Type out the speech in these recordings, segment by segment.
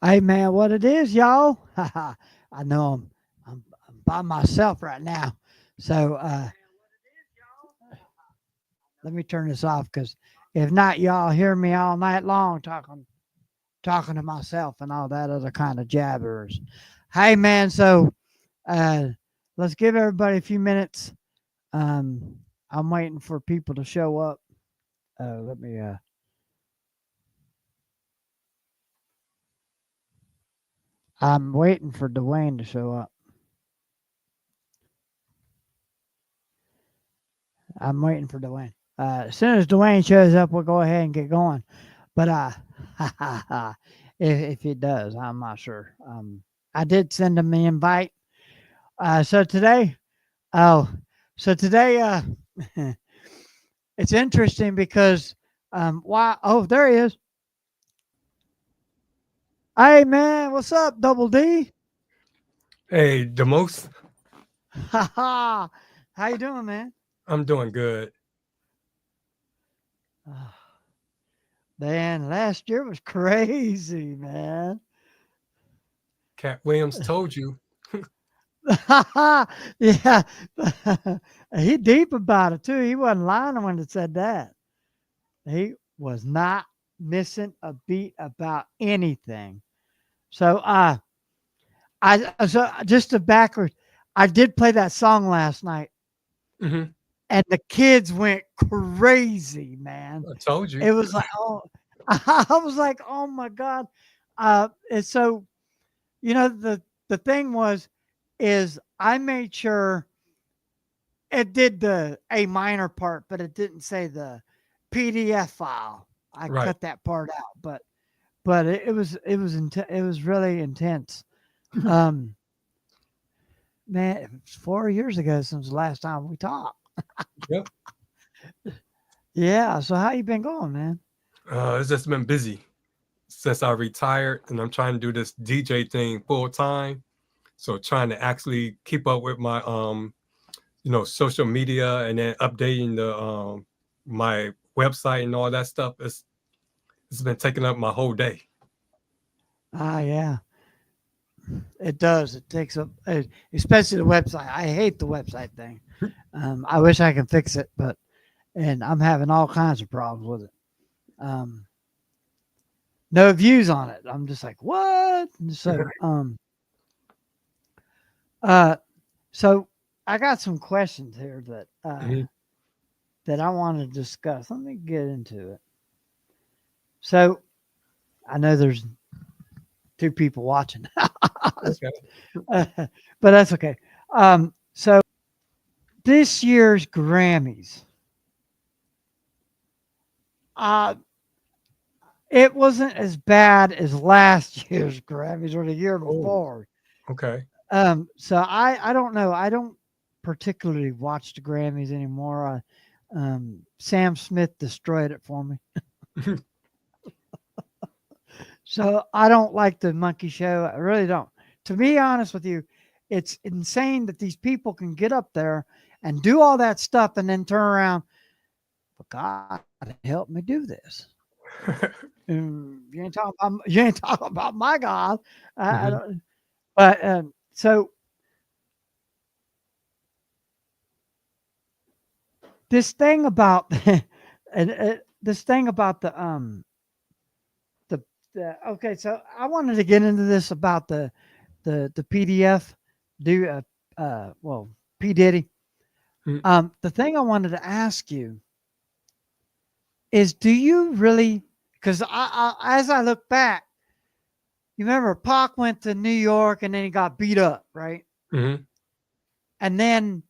Hey man, what it is, y'all? I know I'm by myself right now, so let me turn this off because if not, y'all hear me all night long talking to myself and all that other kind of jabbers. Hey man, so uh, let's give everybody a few minutes. Um, I'm waiting for people to show up. Let me. I'm waiting for Dwayne to show up. I'm waiting for Dwayne. As soon as Dwayne shows up, we'll go ahead and get going. But if he does, I'm not sure. I did send him the invite. So today, oh, so today, it's interesting because why? Oh, there he is. Hey man, what's up, Double D? Hey, the most Ha ha. How you doing, man? I'm doing good. Ah, man, last year was crazy, man. Cat Williams told you. Yeah, he deep about it too. He wasn't lying when he said that. He was not missing a beat about anything. So, so just to backwards, I did play that song last night, Hmm. and the kids went crazy, man. I told you. It was like, oh, I was like, oh my god. And so the thing was, is I made sure it did the A minor part, but it didn't say the PDF file. I Right. cut that part out, but it was really intense. Um, man, it was 4 years ago since the last time we talked. Yep. Yeah. So how you been going, man? It's just been busy since I retired, and I'm trying to do this DJ thing full time. So trying to actually keep up with my social media and then updating the my website and all that stuff. It's been taking up my whole day. Yeah, it does. It takes up, especially the website. I hate the website thing. I wish I could fix it, but and I'm having all kinds of problems with it. Um, no views on it. I'm just like, what? And uh, so I got some questions here Mhm. that I want to discuss. Let me get into it. So I know there's two people watching, Okay. uh, but that's okay. So this year's Grammys, uh, it wasn't as bad as last year's Grammys or the year Oh, before. okay. So I don't know. I don't particularly watch the Grammys anymore. Sam Smith destroyed it for me. So I don't like the monkey show. I really don't. To be honest with you, it's insane that these people can get up there and do all that stuff and then turn around. But God help me do this. You ain't talking about my God. I Hmm. don't. But so this thing about this thing about the okay. So I wanted to get into this about the PDF. Do well, P Diddy. The thing I wanted to ask you is, do you really? Because as I look back, you remember Pac went to New York and then he got beat up, right? Hmm. And then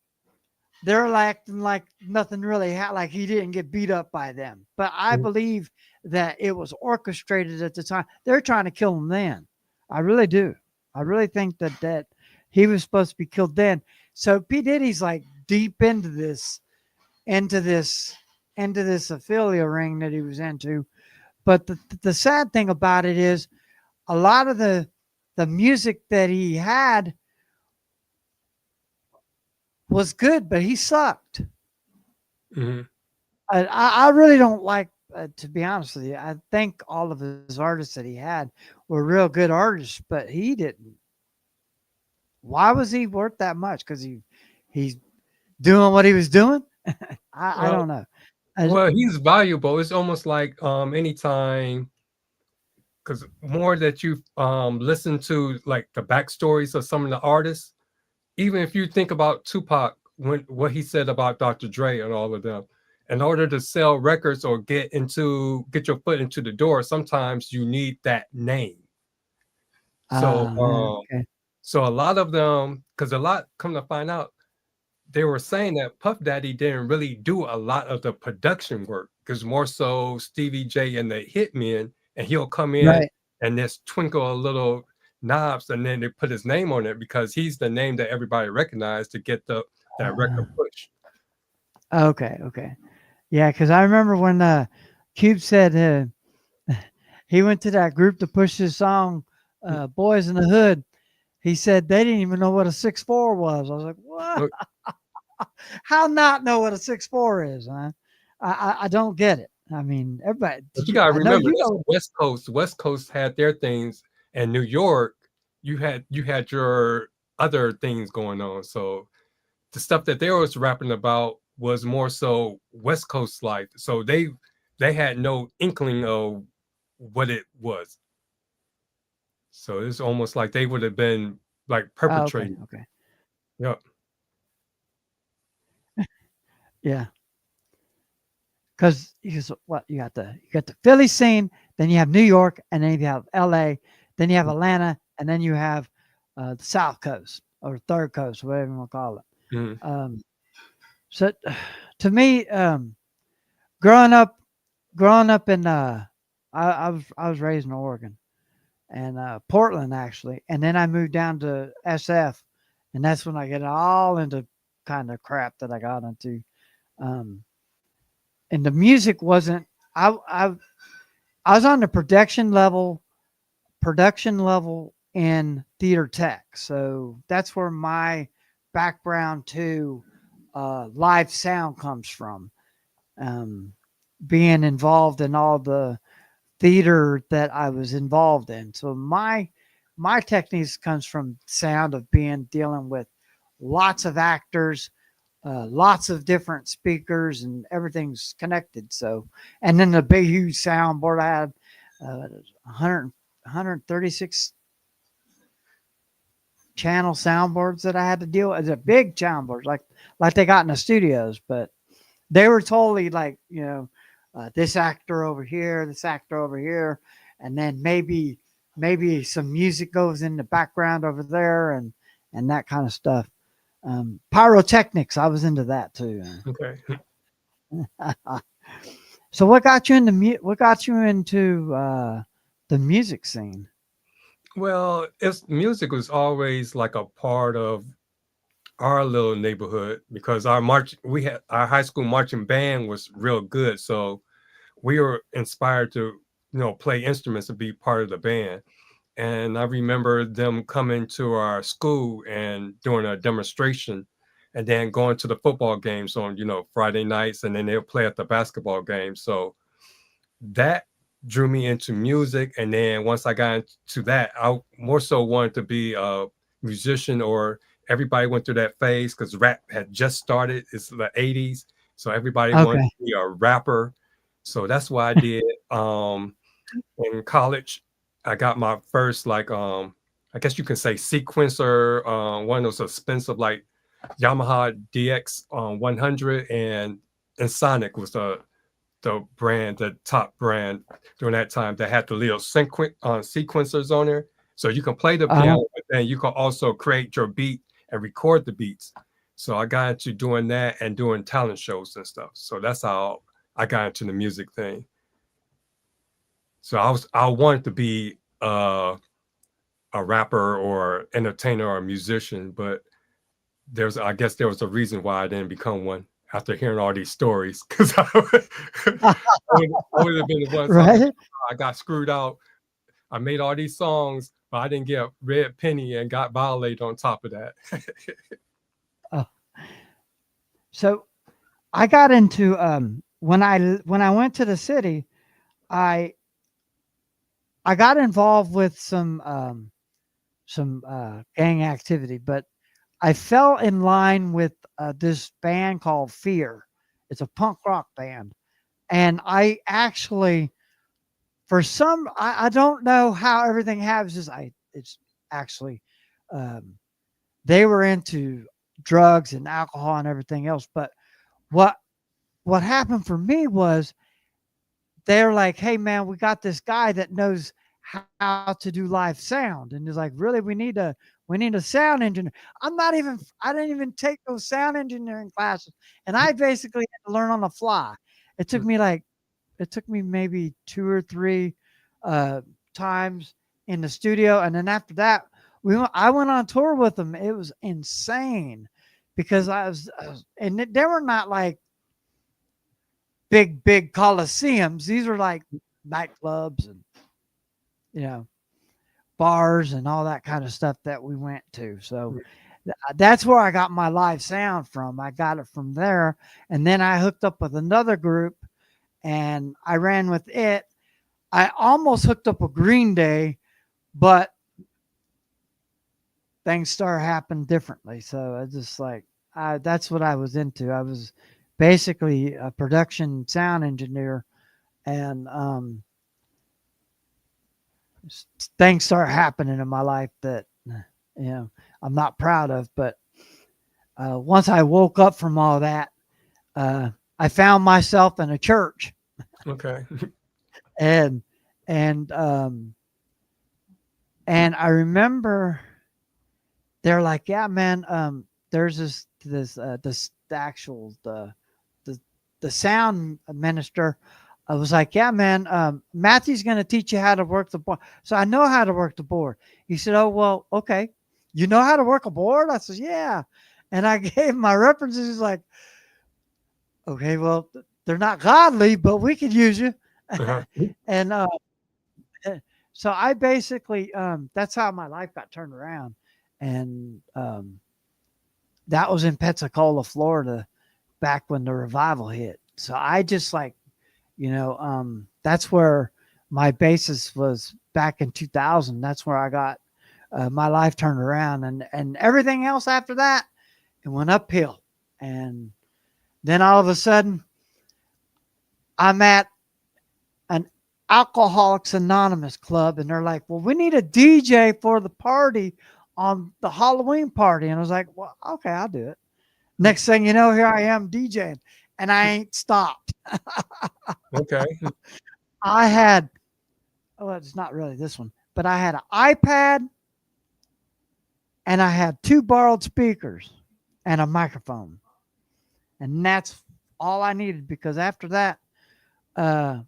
they're acting like nothing really like he didn't get beat up by them. But I believe that it was orchestrated at the time. They're trying to kill him then. I really do. I really think that he was supposed to be killed then. So P Diddy's like deep into this into this affiliate ring that he was into. But the sad thing about it is a lot of the music that he had was good, but he sucked. Hmm. I really don't like. to be honest with you, I think all of his artists that he had were real good artists, but he didn't. Why was he worth that much? Because he's doing what he was doing. I Well, don't know. I, well, he's valuable. It's almost like anytime, because more that you listen to like the backstories of some of the artists, even if you think about Tupac, when what he said about Dr. Dre and all of them, in order to sell records or get your foot into the door, sometimes you need that name. So okay. so a lot of them, because a lot come to find out, they were saying that Puff Daddy didn't really do a lot of the production work, because more so Stevie J and the Hitmen, and he'll come in Right. and just twinkle a little knobs, and then they put his name on it because he's the name that everybody recognized to get that record push. Okay. Okay. Yeah, because I remember when Cube said he went to that group to push his song, "Boys in the Hood." He said they didn't even know what a 6'4" was. I was like, "What? Look, How not know what a 6'4" is? Huh? I don't get it. I mean, everybody. but you gotta I know remember you that's know. West Coast. West Coast had their things, and New York, you had your other things going on. So the stuff that they was rapping about was more so West Coast life. So they had no inkling of what it was. So it's almost like they would have been like Oh, okay. perpetrating. Okay. Yeah. Yeah. Because what you got the Philly scene, then you have New York, and then you have L.A., then you have Atlanta, and then you have the South Coast or Third Coast, whatever you want to call it. Mhm. So to me, growing up, growing up in I was raised in Oregon and Portland actually, and then I moved down to SF, and that's when I get all into kind of crap that I got into. Um, and the music wasn't. I I was on the production level in theater tech. So that's where my background to live sound comes from. Um, being involved in all the theater that I was involved in. So my techniques comes from sound of being dealing with lots of actors, lots of different speakers, and everything's connected. So, and then the big huge soundboard I had, 100, 136 channel soundboards that I had to deal with. It's a big soundboards like they got in the studios, but they were totally like, this actor over here, this actor over here, and then maybe some music goes in the background over there, and that kind of stuff. Pyrotechnics, I was into that too. Okay. So what got you into what got you into the music scene? Well, it's music was always like a part of our little neighborhood because we had our high school marching band was real good. So we were inspired to, play instruments and be part of the band. And I remember them coming to our school and doing a demonstration and then going to the football games on, Friday nights, and then they'll play at the basketball game. So that drew me into music. And then once I got into that, I more so wanted to be a musician, or everybody went through that phase because rap had just started. It's the 80s. So everybody wanted Okay. to be a rapper. So that's what I did. In college, I got my first I guess you can say sequencer, one of those expensive like Yamaha DX 100, and Sonic was the top brand during that time that had the little sequencers on there. So you can play the Uh, piano, but then you can also create your beat and record the beats. So I got into doing that and doing talent shows and stuff. So that's how I got into the music thing. So I wanted to be a rapper or entertainer or a musician, but I guess there was a reason why I didn't become one after hearing all these stories, because I would have been the one talking about right. I got screwed out. I made all these songs, but I didn't get a red penny and got violated on top of that. Uh, so I got into when I went to the city, I I got involved with some gang activity, but I fell in line with this band called Fear. It's a punk rock band, and I actually, for some, I don't know how everything happens. Is I it's actually, um, they were into drugs and alcohol and everything else. But what what happened for me was they're like, "Hey, man, we got this guy that knows how to do live sound," and he's like, "Really, we need a sound engineer." I didn't even take those sound engineering classes, and I basically had to learn on the fly. It took me like it took me maybe 2 or 3 uh, times in the studio, and then after that, I went on tour with them. It was insane because and they were not like big coliseums. These were like nightclubs and, you know, bars and all that kind of stuff that we went to. So that's where I got my live sound from. I got it from there, and then I hooked up with another group and I ran with it. I almost hooked up with Green Day, but things started happening differently. So I just like that's what I was into. I was basically a production sound engineer, and things start happening in my life that I'm not proud of. But once I woke up from all that, I found myself in a church, Okay. and and um, and I remember they're like, "Yeah, man, there's this the actual the the sound minister." I was like, "Yeah, man, Matthew's going to teach you how to work the board." So I know how to work the board. He said, "Oh, well, okay. You know how to work a board?" I said, "Yeah." And I gave him my references. He's like, "Okay, well, they're not godly, but we could use you." Uh-huh. And eh, so I basically, that's how my life got turned around. And that was in Pensacola, Florida, back when the revival hit. So I just like, that's where my basis was back in 2000. That's where I got my life turned around, and everything else after that, it went uphill. And then all of a sudden, I'm at an Alcoholics Anonymous club, and they're like, "Well, we need a DJ for the party on the Halloween party." And I was like, "Well, okay, I'll do it." Next thing you know, here I am DJing, and I ain't stopped. Okay. I had, oh, it's not really this one, but I had an iPad and I had 2 borrowed speakers and a microphone. And that's all I needed, because after that, uh,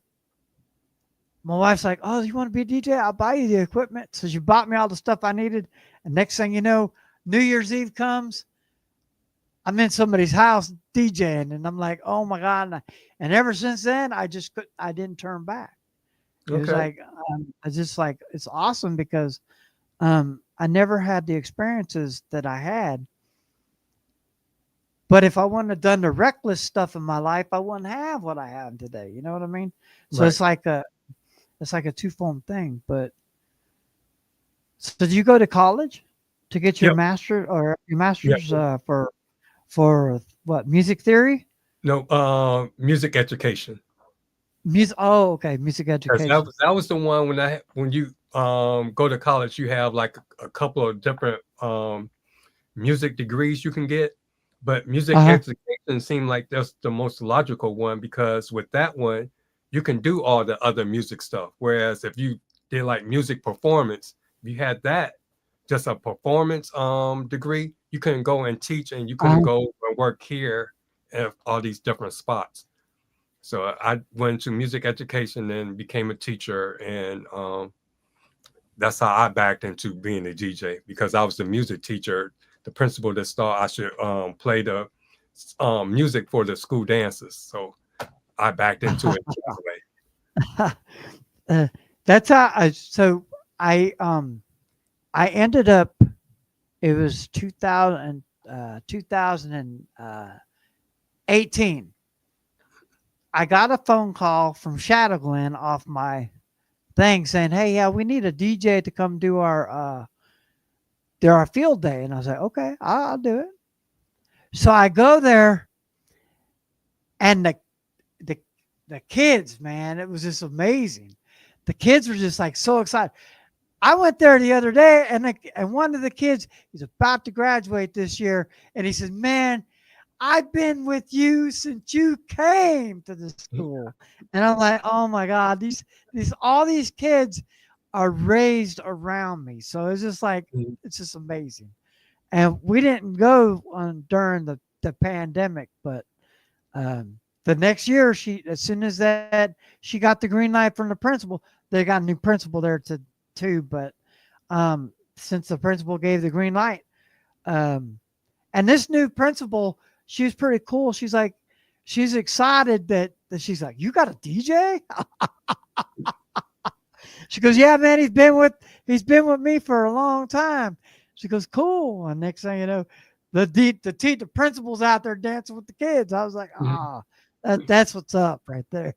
my wife's like, "Oh, you want to be a DJ? I'll buy you the equipment." So she bought me all the stuff I needed. And next thing you know, New Year's Eve comes. I'm in somebody's house DJing, and I'm like, "Oh my God." And ever since then, I didn't turn back. It was Okay. like, I just like, it's awesome because I never had the experiences that I had. But if I wouldn't have done the reckless stuff in my life, I wouldn't have what I have today. You know what I mean? So Right. it's like a twofold thing. But so do you go to college to get your Yep. master or your Yep. master's for what, music theory? No, music education. Music. Oh, okay, music 'Cause education. that was the one when you go to college, you have like a couple of different music degrees you can get, but music Uh huh. education seemed like that's the most logical one because with that one, you can do all the other music stuff. Whereas if you did like music performance, if you had that just a performance degree, you couldn't go and teach and you couldn't Uh-huh. go and work here at all these different spots. So I went to music education and became a teacher, and that's how I backed into being a DJ because I was the music teacher, the principal that thought I should play the music for the school dances. So I backed into it that way. uh, that's how I ended up, it was 2018. I got a phone call from Shadow Glen off my thing saying, "Hey, yeah, we need a DJ to come do our field day." And I was like, "Okay, I'll do it." So I go there, and the the kids, man, it was just amazing. The kids were just like so excited. I went there the other day, and one of the kids, he's about to graduate this year, and he says, "Man, I've been with you since you came to the school." And I'm like, "Oh my God, these all these kids are raised around me." So it's just like Mhm. it's just amazing. And we didn't go on during the pandemic, but the next year, as soon as that she got the green light from the principal, they got a new principal there too. But since the principal gave the green light, um, and this new principal, she was pretty cool. She's excited that she's like, "You got a DJ?" She goes, "Yeah, man, he's been with me for a long time." She goes, "Cool." And next thing you know, the principal's out there dancing with the kids. I was like, Mhm. that's what's up right there.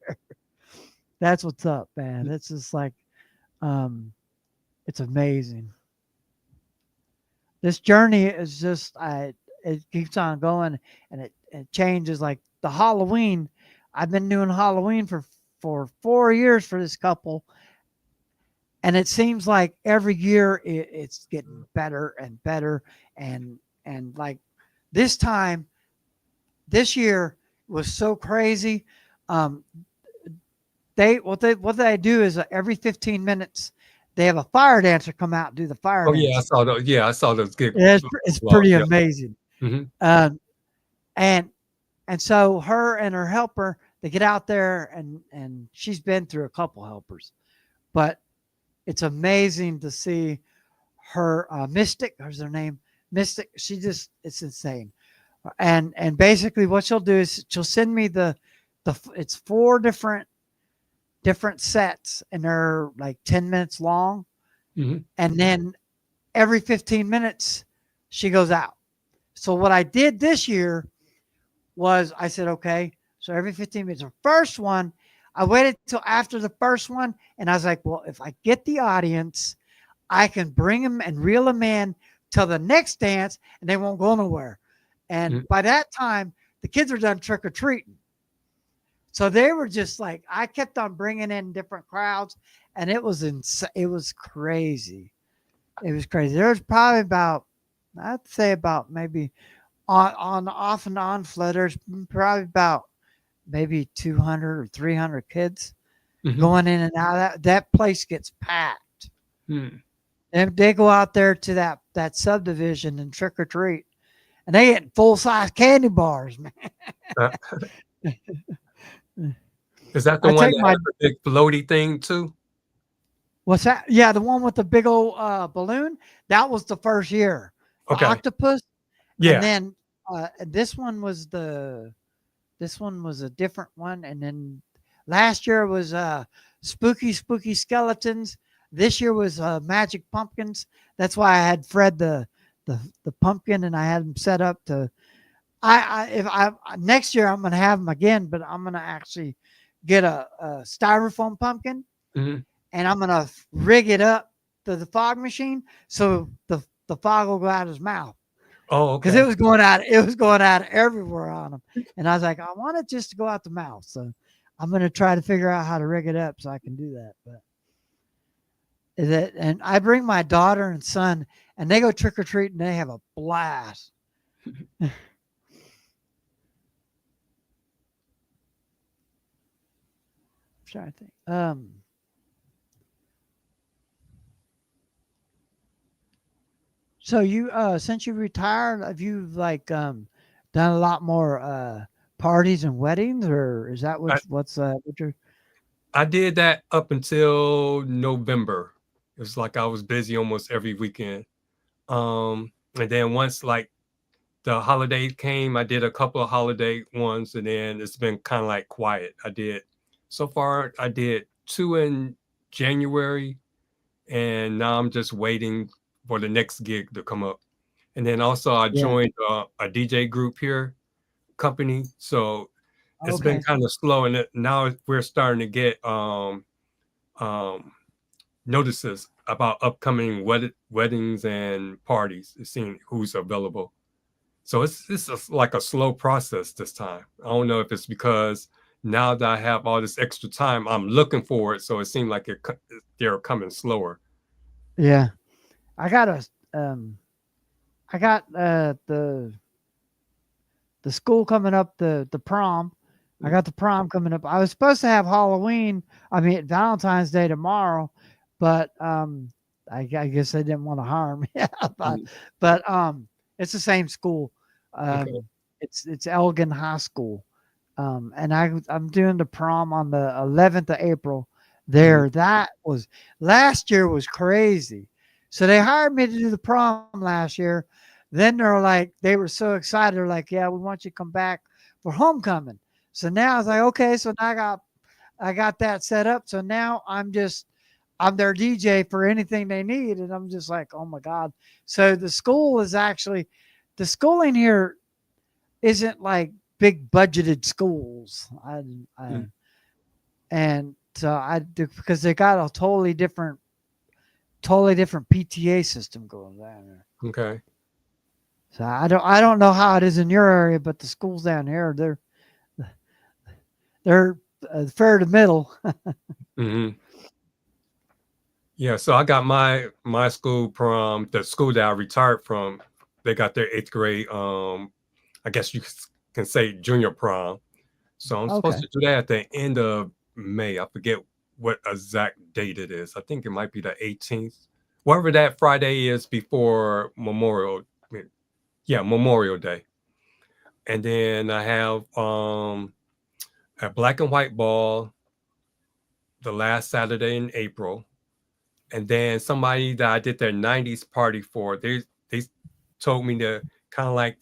That's what's up, man. It's just like, um, it's amazing. This journey is just, it keeps on going, and it changes. Like the Halloween, I've been doing Halloween for 4 years for this couple, and it seems like every year it's getting better and better, and like this time this year was so crazy. um what they do is, every 15 minutes they have a fire dancer come out and do the fire Oh yeah, I dancing. saw those. Yeah, I saw those gig It's vlogs. pretty Yeah. amazing. Mhm. um and and so her and her helper, they get out there, and she's been through a couple helpers, but it's amazing to see her. Mystic, there's her name, Mystic. She just, it's insane. And basically what she'll do is she'll send me it's four different sets, and they're like 10 minutes long. Mhm. And then every 15 minutes she goes out. So what I did this year was, I said, okay, so every 15 minutes, the first one, I waited till after the first one, and I was like, well, if I get the audience, I can bring them and reel them in till the next dance, and they won't go nowhere. And Mhm. by that time, the kids are done trick or treating. So they were just like, I kept on bringing in different crowds, and it was it was crazy. It was crazy. There was probably about, I'd say about maybe on off and on flow, there's probably about maybe 200 or 300 kids Mhm. going in and out. That place gets packed. Mhm. And they go out there to that subdivision and trick or treat, and they get full size candy bars, man. Uh, is that the I one take that my has the big floaty thing too? What's that? Yeah, the one with the big old balloon. That was the first year. The Okay. octopus, and Yeah. then this one was a different one, and then last year was spooky skeletons. This year was magic pumpkins. That's why I had Fred the pumpkin, and I had him set up to. If I next year I'm gonna have them again, but I'm gonna actually get a styrofoam pumpkin, Mhm. and I'm gonna rig it up to the fog machine, so the fog will go out of his mouth, Oh, because okay. it was going out everywhere on him. And I was like, I want it just to go out the mouth, so I'm gonna try to figure out how to rig it up so I can do that. But and I bring my daughter and son, and they go trick or treat, and they have a blast. I'm trying to think. So you since you retired, have you like done a lot more parties and weddings, or is that I what you're I did that up until November. It was like I was busy almost every weekend. And then once like the holiday came, I did a couple of holiday ones, and then it's been kind of like quiet. So far I did two in January, and now I'm just waiting for the next gig to come up. And then also I yeah. joined a DJ group here company. So it's been Okay. kind of slow, and now we're starting to get um, notices about upcoming weddings and parties, seeing who's available. So it's like a slow process this time. I don't know if it's because now that I have all this extra time, I'm looking for it, so it seemed like they're coming slower. Yeah. I got a I got the school coming up, the prom. I got the prom coming up. I was supposed to have Halloween, I mean Valentine's Day tomorrow, but I guess they didn't want to hire me. but Mhm. but it's the same school. Okay. It's Elgin High School. And I'm doing the prom on the 11th of April Mhm. there. That was last year was crazy. So they hired me to do the prom last year. Then they're like, they were so excited. They're like, yeah, we want you to come back for homecoming. So now I was like, okay. So now I got that set up. So now I'm their DJ for anything they need. And I'm just like, oh my God. So the school is actually the schooling here isn't like big budgeted schools. I Mm. and so I do because they got a totally different PTA system going down there. Okay. So I don't know how it is in your area, but the schools down here they're fair to middle. Hmm. Yeah. So I got my school prom, the school that I retired from. They got their 8th grade. I guess you can say junior prom. So I'm supposed Okay, to do that at the end of May. I forget what exact date it is. I think it might be the 18th. Whatever that Friday is before Memorial. Yeah, Memorial Day. And then I have a black and white ball the last Saturday in April. And then somebody that I did their 90s party for, they told me to kind of like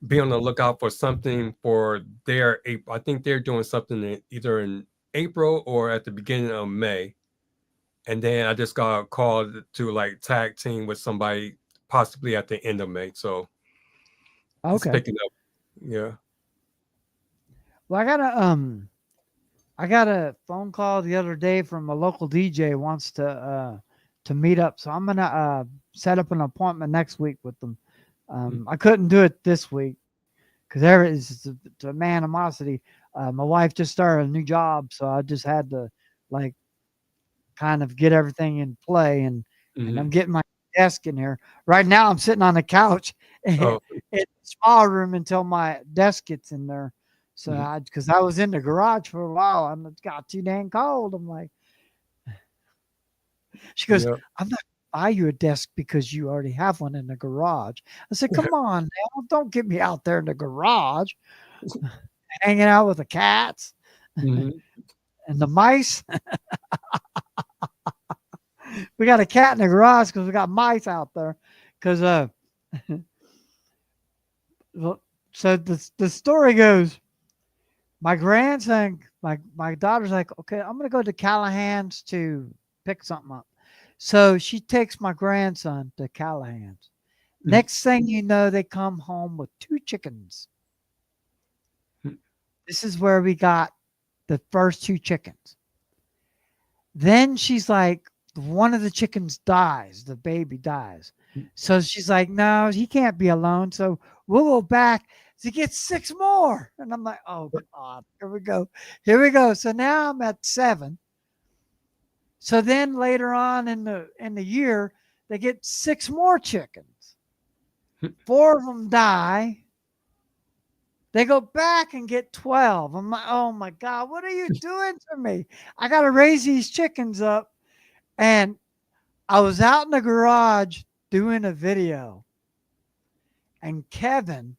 be on the lookout for something for their April. I think they're doing something either in April or at the beginning of May. And then I just got called to like tag team with somebody possibly at the end of May. So it's okay. picking up. Yeah. Well, I got a phone call the other day from a local DJ wants to meet up. So I'm gonna set up an appointment next week with them. I couldn't do it this week because there is the animosity. My wife just started a new job, so I just had to like kind of get everything in play, and Mm-hmm. I'm getting my desk in here. Right now, I'm sitting on the couch in Oh. the small room until my desk gets in there. So Mhm. because I was in the garage for a while and it got too dang cold. I'm like, she goes, Yeah. I'm not buy you a desk because you already have one in the garage. I said, come on now, don't get me out there in the garage hanging out with the cats Mhm. and the mice. We got a cat in the garage because we got mice out there. Because well, so the story goes, my grandson, my daughter's like, okay, I'm gonna go to Callahan's to pick something up. So she takes my grandson to Callahan's. Mhm. Next thing you know, they come home with 2 chickens. Mhm. This is where we got the first 2 chickens. Then she's like, one of the chickens dies, the baby dies. So she's like, no, he can't be alone. So we'll go back to get 6 more. And I'm like, oh God, here we go. Here we go. So now I'm at 7. So then later on in the year, they get 6 more chickens. 4 of them die. They go back and get 12. I'm like, oh my God, what are you doing to me? I got to raise these chickens up. And I was out in the garage doing a video, and Kevin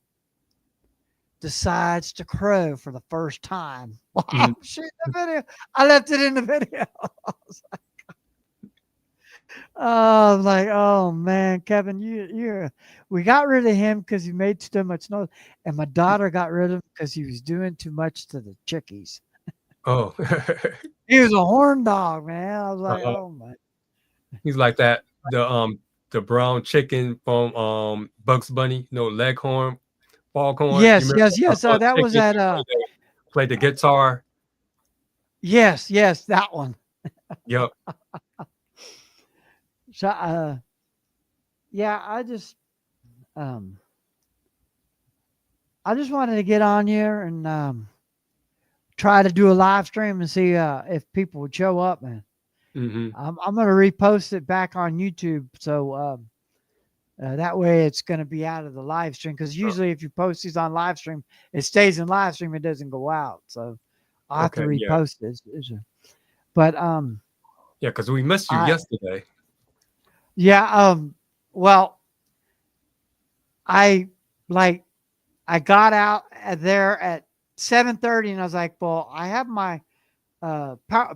decides to crow for the first time while Mhm. I'm shooting the video. I left it in the video. Oh, I'm like, oh man, Kevin, we got rid of him because he made too much noise, and my daughter got rid of him because he was doing too much to the chickies. Oh. He was a horn dog, man. I was like, Uh-huh. oh my, He's like that the brown chicken from Bugs Bunny, Leghorn, Foghorn. You yes, remember yes, that yes. brown That was chicken? at He's like that. play the guitar. Yes, yes, that one. Yep. So, yeah, um, I just wanted to get on here and try to do a live stream and see if people would show up, man. Hmm. I'm gonna repost it back on YouTube, so that way it's gonna be out of the live stream. Because usually, if you post these on live stream, it stays in live stream; it doesn't go out. So I'll have to Okay. Yeah. repost it. But Yeah. Because we missed you I yesterday. yeah well I like I got out there at 7:30, and I was like, well, I have my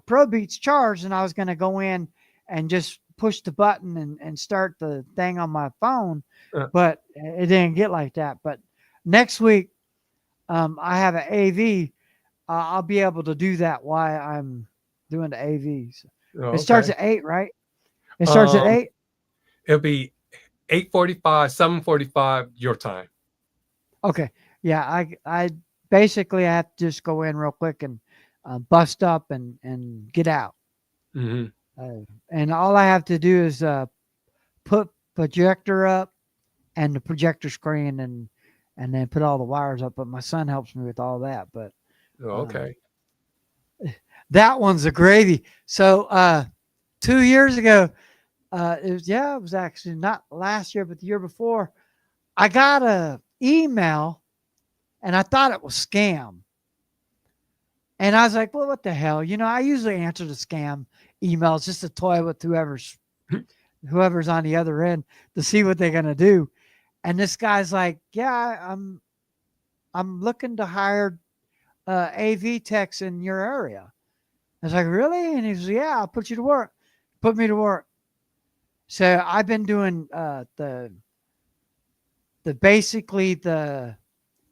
Pro Beats charged, and I was going to go in and just push the button and start the thing on my phone, Uh, but it didn't get like that. But next week, I have an AV. I'll be able to do that while I'm doing the AVs. oh, It starts okay. at 8, right? It starts at Um, 8. it'll be 8:45, 7:45 your time. Okay. Yeah, I basically have to just go in real quick and bust up and get out. Hmm. And all I have to do is put projector up and the projector screen and then put all the wires up. But my son helps me with all that. But Oh, okay. that one's a gravy. So 2 years ago, it was actually not last year, but the year before, I got a email and I thought it was scam. And I was like, well, what the hell? I usually answer the scam emails just to toy with whoever's on the other end to see what they're gonna do. And this guy's like, yeah, I'm looking to hire AV techs in your area. I was like, really? And he was, yeah, I'll put you to work. Put me to work. So I've been doing basically the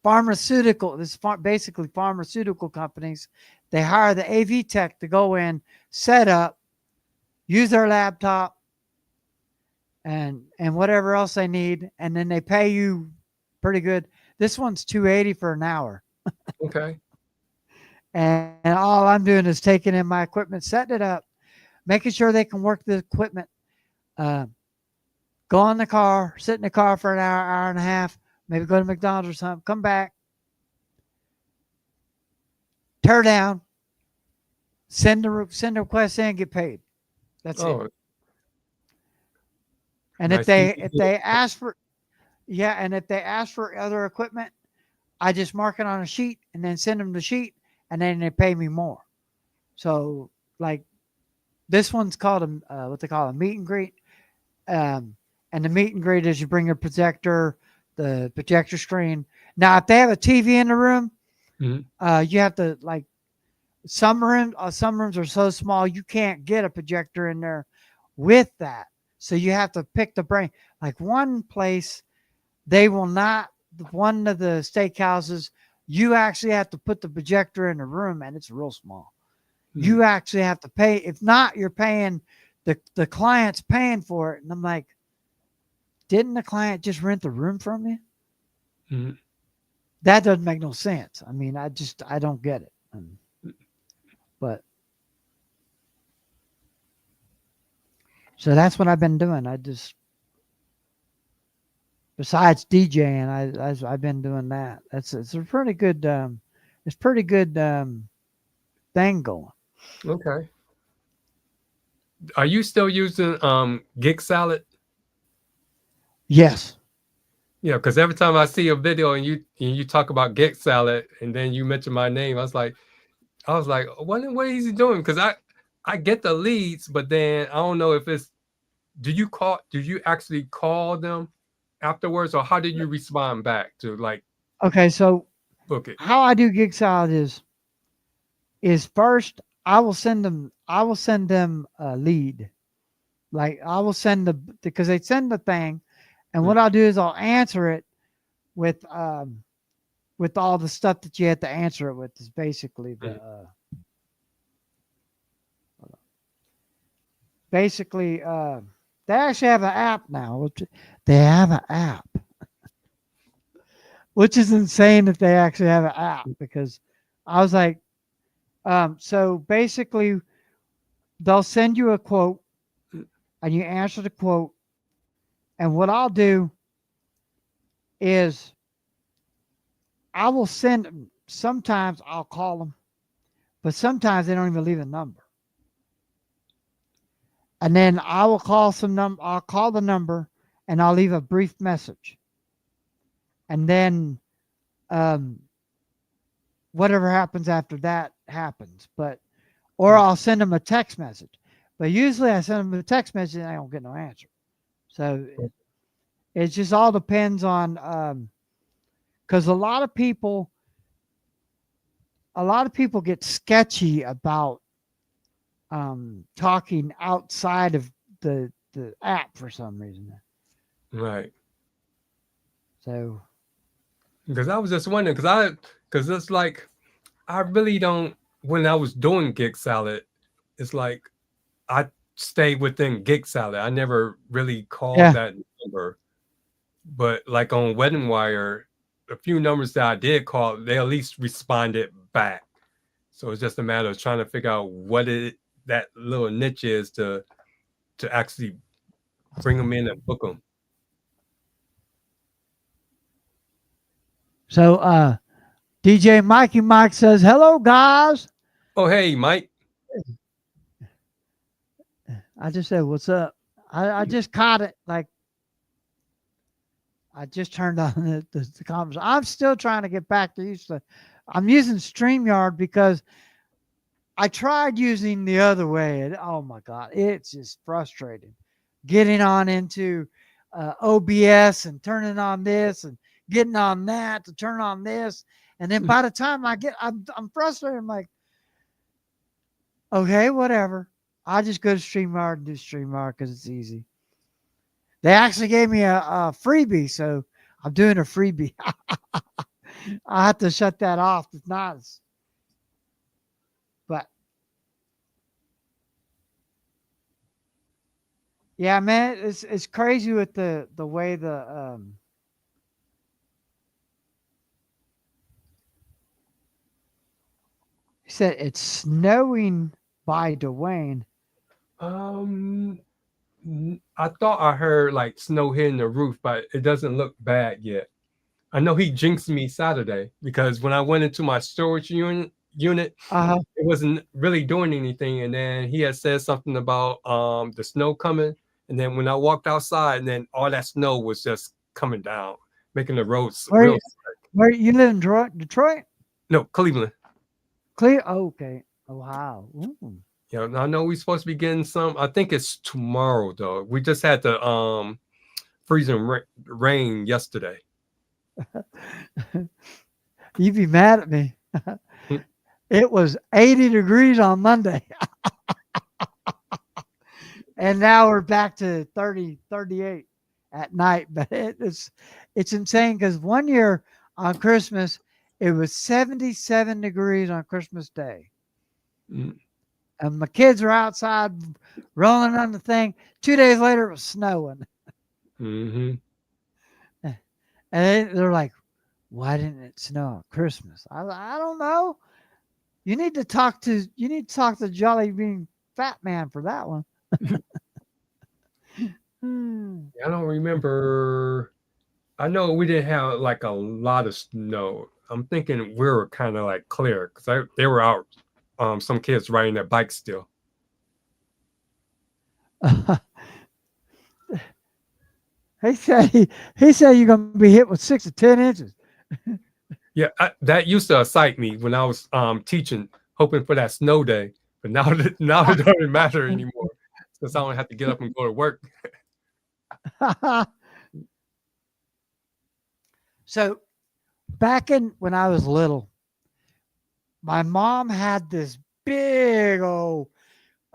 pharmaceutical. This is basically pharmaceutical companies. They hire the AV tech to go in, set up, use their laptop, and whatever else they need, and then they pay you pretty good. This one's $280 for an hour, Okay. and all I'm doing is taking in my equipment, setting it up, making sure they can work the equipment. Go in the car, sit in the car for an hour and a half, maybe go to McDonald's or something, come back, tear down, send the request in, get paid. That's it. Oh, And nice, if they easy if deal. they ask for and if they ask for other equipment, I just mark it on a sheet and then send them the sheet, and then they pay me more. So like this one's called what they call a meet and greet. And the meet and greet is you bring your projector, the projector screen. Now, if they have a TV in the room, Mhm. you have to like some rooms are so small you can't get a projector in there with that. So you have to pick the brain. Like one place, they will not. One of the steakhouses, you actually have to put the projector in the room, and it's real small. You actually have to pay. If not, you're paying the client's paying for it. And I'm like, didn't the client just rent the room from you? Mhm. That doesn't make no sense. I mean, I don't get it. But so that's what I've been doing. I just, besides DJing, I've been doing that. It's a pretty good thing going. Okay. Are you still using Gig Salad? Yes. Yeah, because every time I see a video and you talk about Gig Salad and then you mention my name, I was like, what is he doing? Because I get the leads, but then I don't know if it's did you actually call them afterwards, or how did you respond back to like Okay, so book it? how I do Gig Salad is first I will send them a lead. Like I will send because they send the thing, and what I'll do is I'll answer it with all the stuff that you have to answer it with is basically they actually have an app now. They have an app, which is insane that they actually have an app because I was like, so basically, they'll send you a quote, and you answer the quote. And what I'll do is I will send them. Sometimes I'll call them, but sometimes they don't even leave a number. And then I will call I'll call the number, and I'll leave a brief message. And then um, whatever happens after that happens. Or I'll send them a text message. But usually I send them a text message and I don't get no answer. So it just all depends on because a lot of people get sketchy about talking outside of the app for some reason. Right. So Because I was just wondering, because it's like, I really don't, when I was doing Gig Salad, it's like I stayed within Gig Salad. I never really called yeah. that number. But like on Wedding Wire, a few numbers that I did call, they at least responded back. So it's just a matter of trying to figure out what that little niche is to actually bring them in and book them. So DJ Mikey Mike says, "Hello guys." Oh, hey, Mike. I just said, "What's up?" I just caught it. Like I just turned on the conversation. I'm still trying to get back to use I'm using StreamYard because I tried using the other way, and oh my god, it's just frustrating. Getting on into OBS and turning on this and getting on that to turn on this, and then by the time I'm frustrated. I'm like, okay, whatever. I'll just go to StreamYard and do StreamYard because it's easy. They actually gave me a freebie, so I'm doing a freebie. I have to shut that off. If not, but yeah, man, it's crazy with the way he said it's snowing by Dwayne. I thought I heard like snow hitting the roof, but it doesn't look bad yet. I know he jinxed me Saturday because when I went into my storage unit, it wasn't really doing anything. And then he had said something about the snow coming. And then when I walked outside, and then all that snow was just coming down, making the roads real slick. Where you live in Detroit? No, Cleveland. Oh, okay. Ohio. Ooh. Yeah, I know we're supposed to be getting some. I think it's tomorrow though. We just had the freezing rain yesterday. You'd be mad at me. It was 80 degrees on Monday. And now we're back to 30, 38 at night. But it's insane because one year on Christmas, it was 77 degrees on Christmas Day. Mm. And my kids were outside rolling on the thing. 2 days later, it was snowing. Mm-hmm. And they're like, why didn't it snow on Christmas? I don't know. You need to talk to Jolly Bean Fat Man for that one. I don't remember. I know we didn't have like a lot of snow. I'm thinking we were kind of like clear because they were out. Some kids riding their bikes still. He said you're gonna be hit with 6 to 10 inches. Yeah, that used to excite me when I was teaching, hoping for that snow day. But now it doesn't matter anymore because I don't have to get up and go to work. So back when I was little, my mom had this big old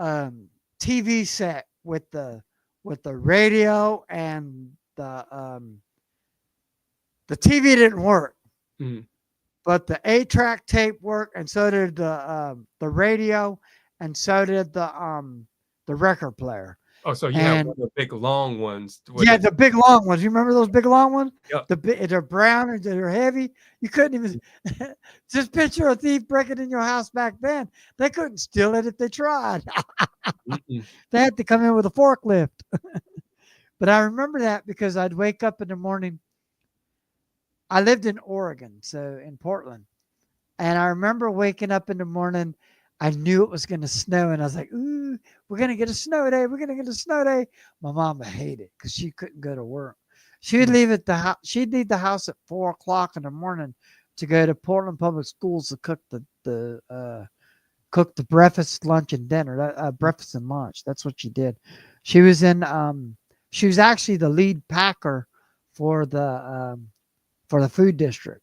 TV set with the radio, and the TV didn't work. Mm-hmm. But the 8-track tape worked, and so did the radio, and so did the record player. Oh, so you have one And of the big long ones with yeah, the the big long ones. You remember those big long ones? yep. They're brown and they're heavy. You couldn't even just picture a thief breaking in your house back then. They couldn't steal it if they tried. Mm-mm. They had to come in with a forklift. But I remember that because I'd wake up in the morning. I lived in Oregon, so in Portland. And I remember waking up in the morning. I knew it was going to snow, and I was like, "Ooh, we're going to get a snow day. We're going to get a snow day." My mama hated it because she couldn't go to work. She'd Mm. leave at the house. She'd leave the house at 4 o'clock in the morning to go to Portland Public Schools to cook the breakfast, lunch, and dinner. Breakfast and lunch. That's what she did. She was in. She was actually the lead packer for the food district.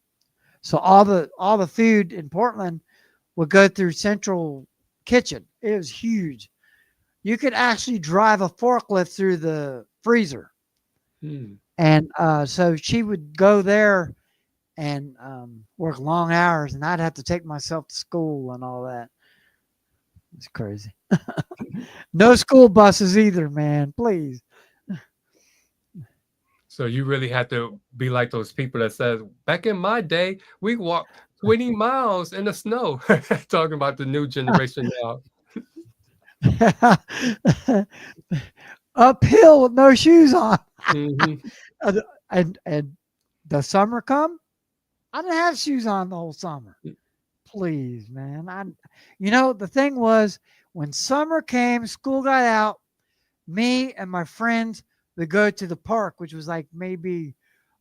So all the food in Portland would go through Central Kitchen. It was huge. You could actually drive a forklift through the freezer. Mm. And so she would go there and work long hours, and I'd have to take myself to school and all that. It's crazy. No school buses either, man. Please. So you really have to be like those people that says, back in my day, we walked 20 miles in the snow. Talking about the new generation now. Uphill with no shoes on. Hmm. And the summer come, I didn't have shoes on the whole summer. Please, man. The thing was, when summer came, school got out, me and my friends would go to the park, which was like maybe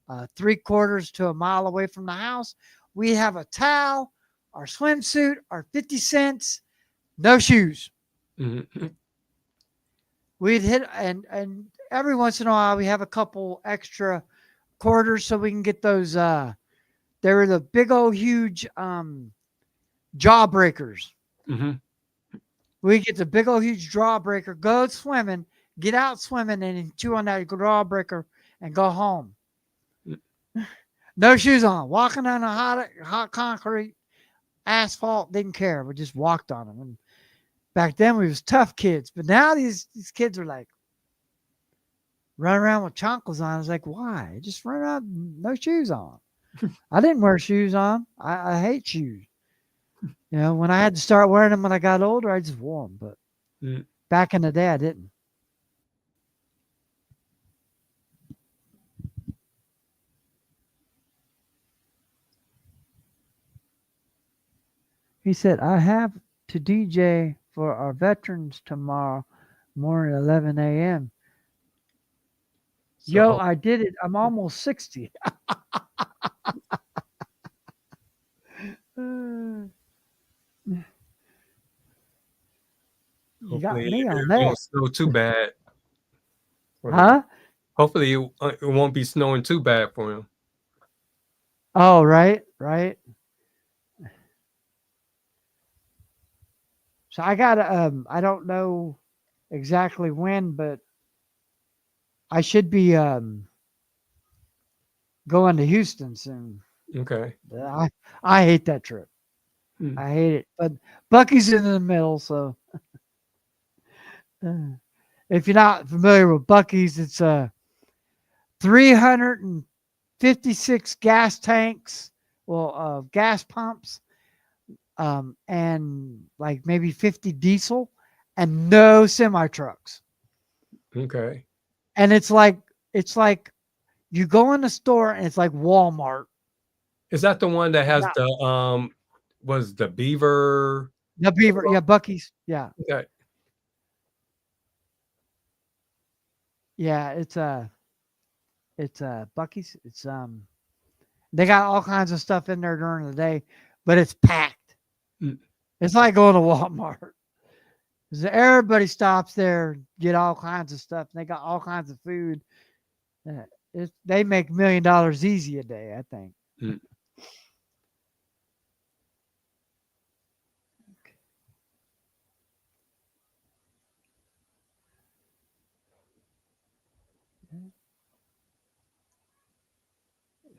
3/4 to a mile away from the house. We'd have a towel, our swimsuit, our 50 cents, no shoes. Hmm. We'd hit, and every once in a while we have a couple extra quarters so we can get those. They were the big old huge jawbreakers. Hmm. We get the big old huge jawbreaker, go swimming, get out swimming, and then chew on that jawbreaker and go home. No shoes on, walking on a hot concrete, asphalt, didn't care. We just walked on them. And back then we was tough kids, but now these kids are like run around with chanclas on. I was like, why? Just run around, no shoes on. I didn't wear shoes on. I hate shoes. When I had to start wearing them when I got older, I just wore them. But Mm. back in the day, I didn't. He said, I have to DJ for our veterans tomorrow morning at 11 a.m. Yo, So I did it. I'm almost 60. You got hopefully me on it that. won't snow too bad. for him. Huh? Hopefully it won't be snowing too bad for him. Oh, right, right. So I got I don't know exactly when, but I should be going to Houston soon. Okay. I hate that trip. Mm. I hate it. But Bucky's in the middle, so if you're not familiar with Bucky's, it's 356 gas tanks, gas pumps, and like maybe 50 diesel, and no semi trucks. Okay. And it's like you go in the store and it's like Walmart. Is that the one that has Not the was the beaver? the Beaver, yeah, Bucky's, yeah, Okay. yeah. It's Bucky's. It's they got all kinds of stuff in there during the day, but it's packed. Mm. It's like going to Walmart. 'Cause everybody stops there, get all kinds of stuff. And they got all kinds of food. They make $1 million easy a day, I think. Mm.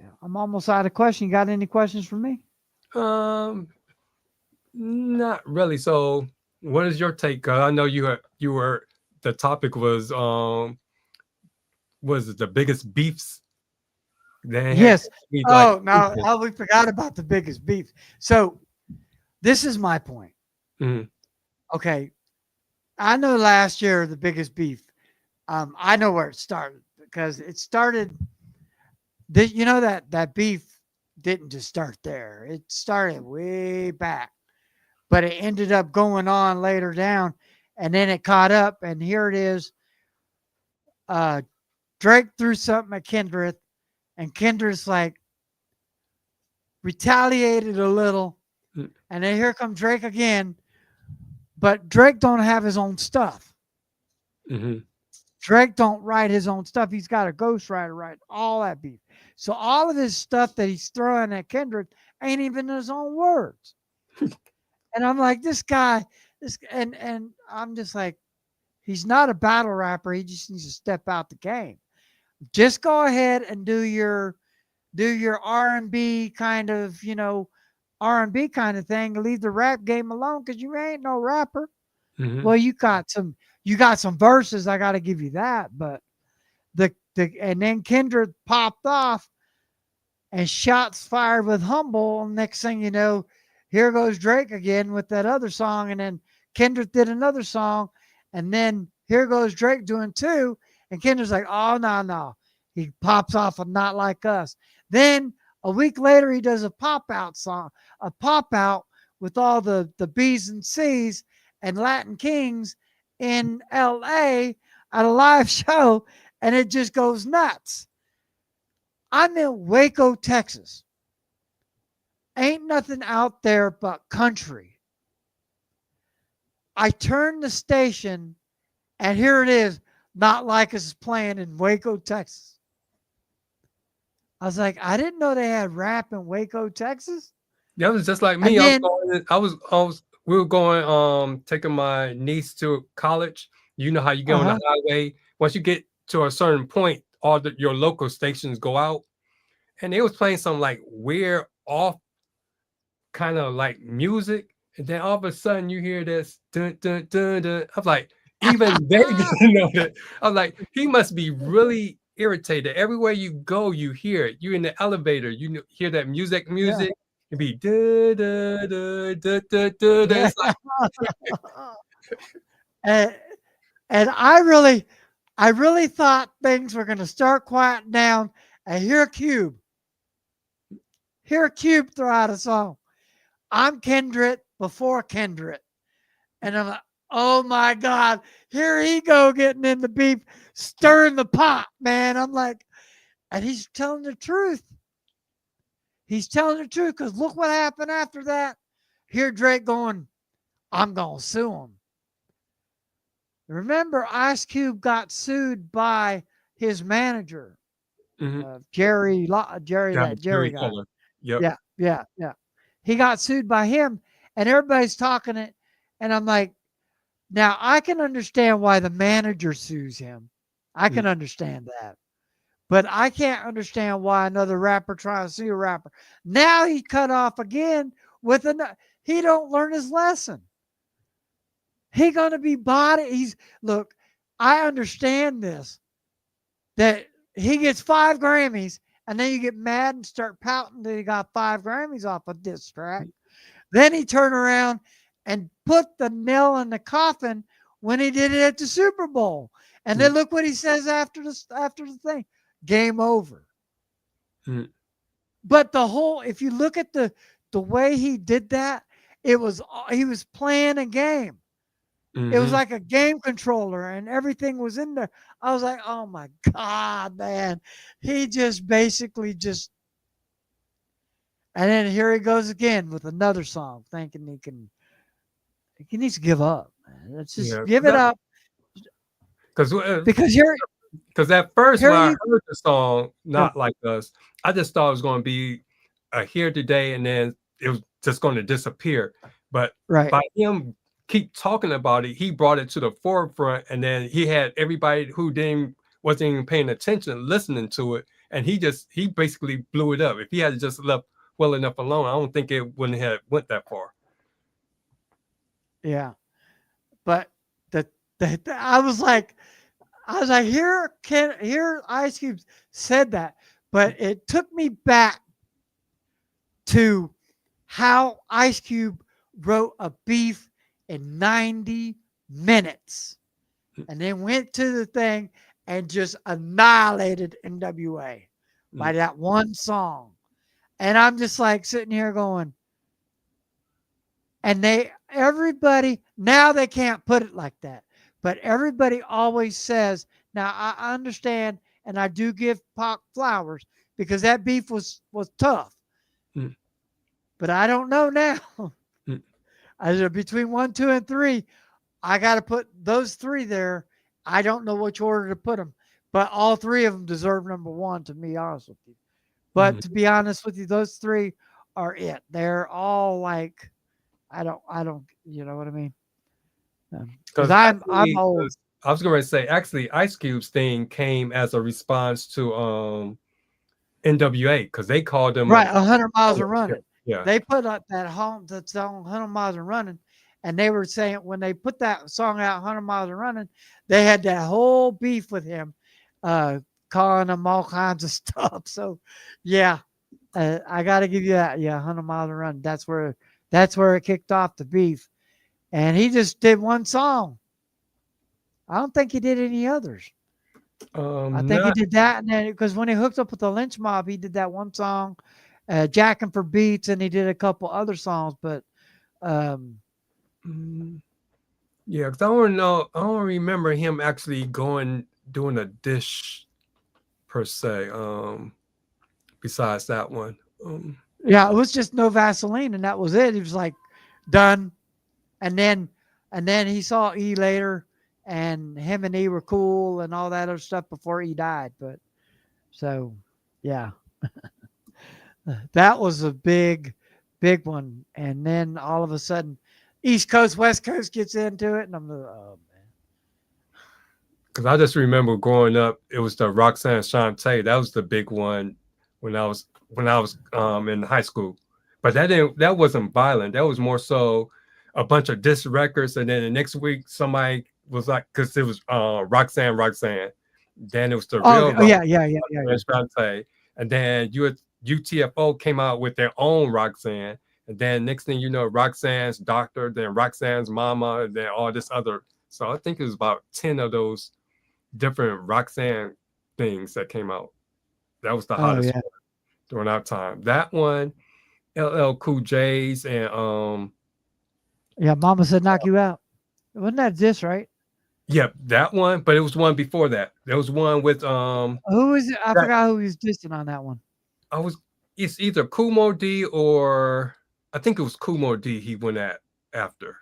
Yeah, I'm almost out of questions. You got any questions for me? Not really. So, what is your take? 'Cause I know you were the topic was it the biggest beefs they had? Yes. Me like, Oh, now we forgot about the biggest beef. So this is my point. mhm, Okay. I know last year the biggest beef. I know where it started because it started. You know that beef didn't just start there. It started way back, but it ended up going on later down, and then it caught up. And here it is. Uh, Drake threw something at Kendrick, and Kendrick's like retaliated a little, mm, and then here comes Drake again. But Drake don't have his own stuff. mhm, Drake don't write his own stuff. He's got a ghostwriter write all that beef. So all of his stuff that he's throwing at Kendrick ain't even his own words. And I'm like, this guy, and I'm just like, he's not a battle rapper. He just needs to step out the game. Just go ahead and do your R&B kind of, R&B kind of thing. Leave the rap game alone because you ain't no rapper. mhm, Well, you got some verses. I got to give you that, but and then Kendrick popped off and shots fired with Humble. Next thing you know, here goes Drake again with that other song, and then Kendrick did another song, and then here goes Drake doing two, and Kendrick's like, oh no, he pops off of Not Like Us. Then a week later, he does a pop out song, a pop out with all the B's and C's and Latin Kings in LA at a live show, and it just goes nuts. I'm in Waco, Texas. Ain't nothing out there but country. I turn the station, and here it is. Not Like Us is playing in Waco, Texas. I was like, I didn't know they had rap in Waco, Texas. that was just like And me. then, We were going, taking my niece to college. You know how you get on uh-huh. the highway. Once you get to a certain point, your local stations go out, and they was playing some like weird off kind of like music, and then all of a sudden you hear this dun dun dun dun. I'm like, even they didn't know that. I'm like, he must be really irritated. Everywhere you go, you hear it. You're in the elevator, hear that Yeah. music. It'd be da da da da da da. Da. Yeah. It's like, and, and I really thought things were going to start quieting down. And hear Cube throw out a song. I'm Kendrick before Kendrick. And I'm like, oh my God, here he go getting in the beef, stirring the pot, man. I'm like, and he's telling the truth. He's telling the truth because look what happened after that. Here Drake going, I'm going to sue him. Remember, Ice Cube got sued by his manager, mhm. Jerry, Yeah, that Jerry Jerry guy. Fuller. Yep. Yeah. He got sued by him, and everybody's talking it. And I'm like, now I can understand why the manager sues him. I Mm, can understand that. But I can't understand why another rapper trying to sue a rapper. Now he cut off again with another. He don't learn his lesson. He gonna be body. Look. I understand this. That he gets 5 Grammys, and then you get mad and start pouting that he got 5 Grammys off a diss track. Then he turned around and put the nail in the coffin when he did it at the Super Bowl. And then mm, look what he says after the thing. Game over. mm, But if you look at the way he did that, he was playing a game. It was mhm. like a game controller and everything was in there. I was like, oh my God, man. He just basically just, and then here he goes again with another song, thinking he needs to give up, man. Let's just Yeah, give it up because because because at first here when I you, heard the song yeah, "Not Like Us," I just thought it was going to be a here today, and then it was just going to disappear. But right. by him keep talking about it, he brought it to the forefront, and then he had everybody who didn't wasn't even paying attention listening to it, and he basically blew it up. If he had just left well enough alone, I don't think it wouldn't have went that far. Yeah. But the I was like, here Ice Cube said that, but it took me back to how Ice Cube wrote a beef in 90 minutes and then went to the thing and just annihilated NWA by that one song. And I'm just like sitting here going, and everybody, now they can't put it like that, but everybody always says, now I understand and I do give Pac flowers because that beef was tough. Mm. But I don't know now. Between 1, 2, and 3, I got to put those 3 there. I don't know which order to put them, but all 3 of them deserve number 1, to be honest with you. But to be honest with you, those 3 are it. They're all like, I don't, you know what I mean? Because I'm old. I was going to say, actually, Ice Cube's thing came as a response to NWA because they called them right 100 miles of running. Yeah, they put up that song 100 miles of running, and they were saying when they put that song out 100 miles of running, they had that whole beef with him, calling him all kinds of stuff. So, yeah, I got to give you that. Yeah, 100 miles of running. That's where it kicked off the beef, and he just did one song. I don't think he did any others. I think he did that, and then because when he hooked up with the Lynch Mob, he did that one song, Jacking for Beats, and he did a couple other songs. But yeah, because I don't remember him actually doing a dish per se. Besides that one, yeah, it was just no Vaseline, and that was it. He was like done, and then he saw E later. And him and E were cool and all that other stuff before he died. But so, yeah, that was a big one. And then all of a sudden, East Coast, West Coast gets into it. And I'm like, oh, man. Because I just remember growing up, it was the Roxanne Shante. That was the big one when I was in high school. But that wasn't violent. That was more so a bunch of diss records. And then the next week, somebody was like, because it was Roxanne. Then it was the real Shante. And then UTFO came out with their own Roxanne. And then next thing you know, Roxanne's doctor, then Roxanne's mama, and then all this other. So I think it was about 10 of those different Roxanne things that came out. That was the hottest one during our time. That one, LL Cool J's, and yeah, Mama Said Knock You Out. Wasn't that this, right? Yep, that one, but it was one before that. There was one with who was it? I forgot who he was dissing on that one. It's either Kumo D or I think it was Kumo D he went at after.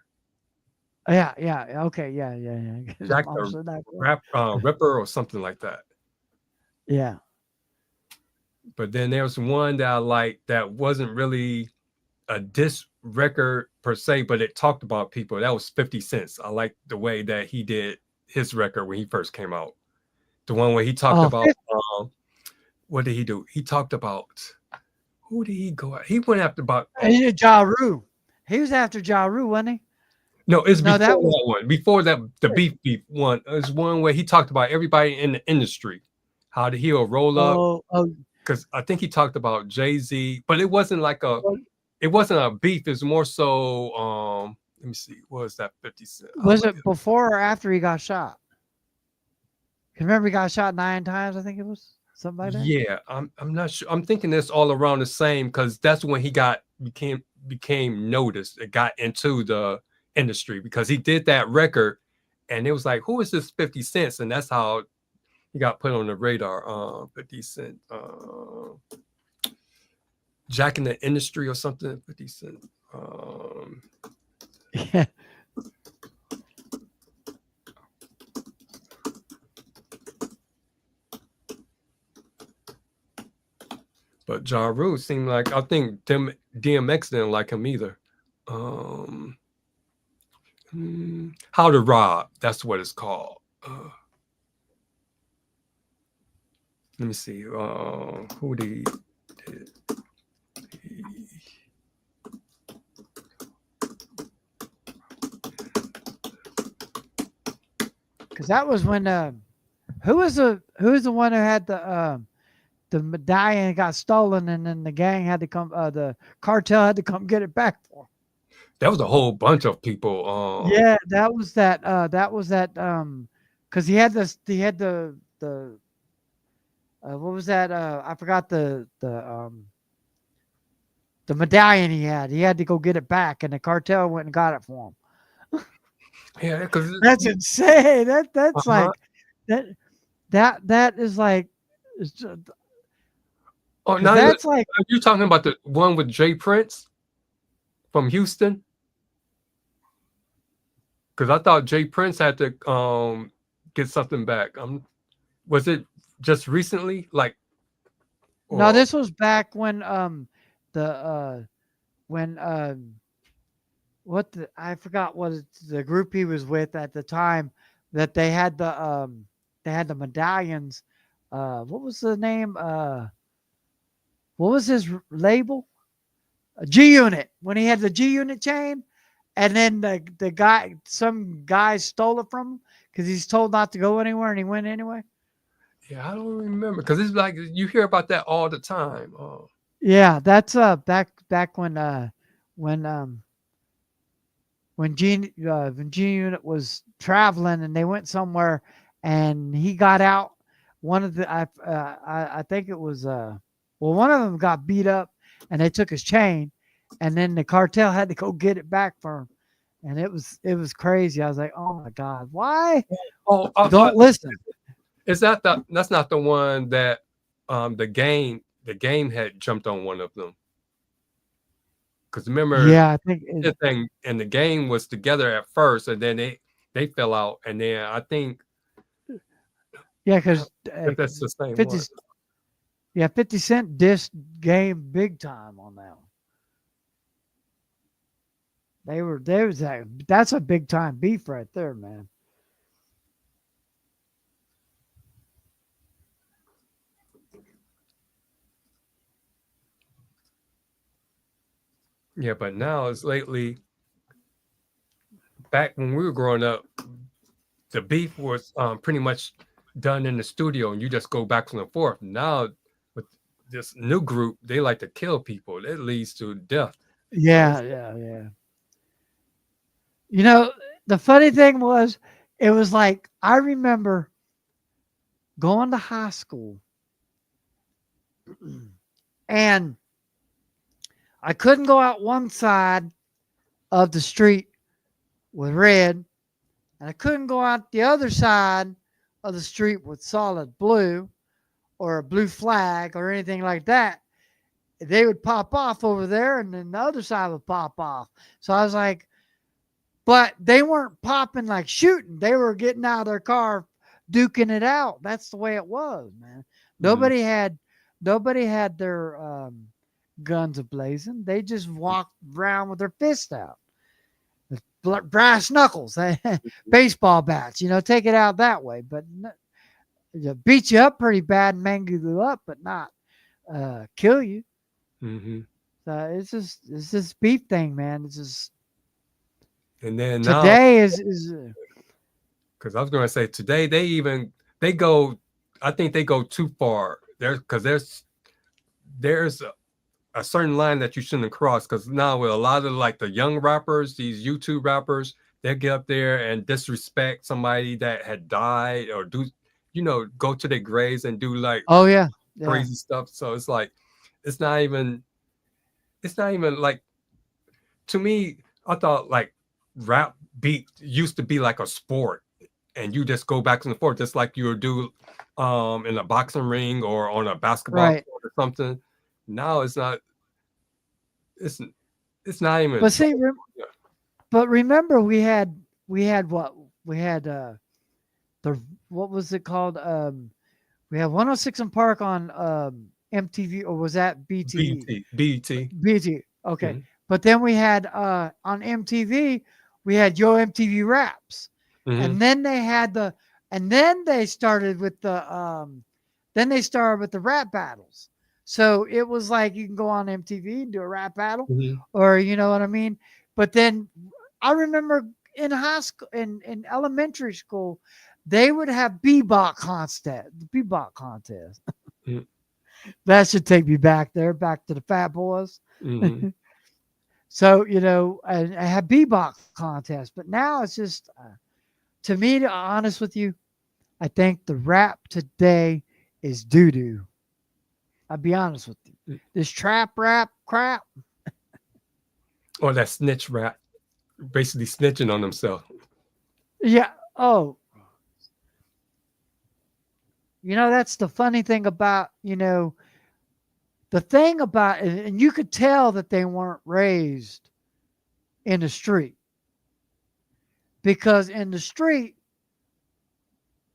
Yeah, okay, yeah. Jack the Ripper or something like that. Yeah. But then there was one that I liked that wasn't really a diss record per se, but it talked about people. That was 50 Cent. I liked the way that he did his record when he first came out. The one where he talked about what did he do? He talked about who did he go at? He went after about Ja Rule. He was after Ja Rule, wasn't he? No, it's before that one. Before that, the beef one is one where he talked about everybody in the industry, how he'll roll up. Because I think he talked about Jay-Z, but it wasn't like it wasn't a beef. It's more so. Let me see. What was that 50 Cent? Was it before or after he got shot? Remember he got shot 9 times. I think it was something like that. Yeah, I'm not sure. I'm thinking it's all around the same because that's when he became noticed. It got into the industry because he did that record, and it was like, who is this 50 Cent? And that's how he got put on the radar. 50 Cent, Jack in the Industry or something. 50 Cent. Yeah. But Ja Rule seemed like, I think DMX didn't like him either. How to Rob, that's what it's called. Let me see. Who did he? because that was when who was the one who had the medallion got stolen, and then the gang had to come, the cartel had to come get it back for 'em. There was a whole bunch of people. Yeah, because he had the what was that? I forgot the medallion he had. He had to go get it back, and the cartel went and got it for him. Yeah, because That's insane. That's uh-huh. like that that is like it's Oh, 'cause now that's like are you talking about the one with Jay Prince from Houston? Because I thought Jay Prince had to get something back. Was it just recently? Like, no, or this was back the when what I forgot the group he was with at the time that they had the medallions. What was the name? What was his label? G Unit. When he had the G Unit chain, and then some guy stole it from him because he's told not to go anywhere, and he went anyway. yeah, I don't remember because it's like you hear about that all the time. Oh, Yeah, that's back when um when G Unit was traveling and they went somewhere and he got out. One of the I think it was well, one of them got beat up and they took his chain, and then the cartel had to go get it back for him, and it was crazy. I was like, oh my god, why? oh, Don't listen. is that that's not the one that the game had jumped on one of them? Because remember Yeah, I think the thing and the game was together at first, and then they fell out, and then I think yeah, because if that's the same 50 one. yeah 50 Cent dissed Game big time on that one. They was that's a big time beef right there, man. Yeah, but now it's lately. Back when we were growing up, the beef was pretty much done in the studio, and you just go back and forth. Now with this new group, they like to kill people. It leads to death. So Yeah, yeah, yeah. You know, the funny thing was, it was like I remember going to high school and I couldn't go out one side of the street with red, and I couldn't go out the other side of the street with solid blue or a blue flag or anything like that. They would pop off over there, and then the other side would pop off. So I was like, but they weren't popping like shooting. They were getting out of their car, duking it out. That's the way it was, man. mhm. Nobody had nobody had their guns ablazing. They just walked around with their fists out, with brass knuckles, baseball bats. Take it out that way. But beat you up pretty bad and mangle you up, but not kill you. Mhm. So it's this beef thing, man. It's just And then now, today is because I was going to say today, they go. I think they go too far. There's a certain line that you shouldn't cross. Because now with a lot of like the young rappers, these YouTube rappers, they get up there and disrespect somebody that had died or go to their graves and do like oh yeah, yeah. crazy stuff. So it's like it's not even like, to me, I thought like rap beat used to be like a sport, and you just go back and forth, just like you would do in a boxing ring or on a basketball Right. court or something. Now it's it's not even But so. see, but remember we had what we had the what was it called? We had 106 in Park on MTV, or was that BTE? BT. BT. Okay. Mhm. But then we had on MTV, we had Yo MTV Raps. Mhm. And then they had and then they started with the rap battles. So it was like you can go on MTV and do a rap battle, Mhm. or you know what I mean? But then I remember in high school, in elementary school, they would have bebop contest. Mm. That should take me back there, back to the Fat Boys. Mhm. So, I have bebop contest, but now it's just, to me, to be honest with you, I think the rap today is doo doo. I'll be honest with you. Mm. This trap rap crap, Or that snitch rap, basically snitching on himself. yeah. Oh, that's the funny thing about, the thing about, and you could tell that they weren't raised in the street, because in the street,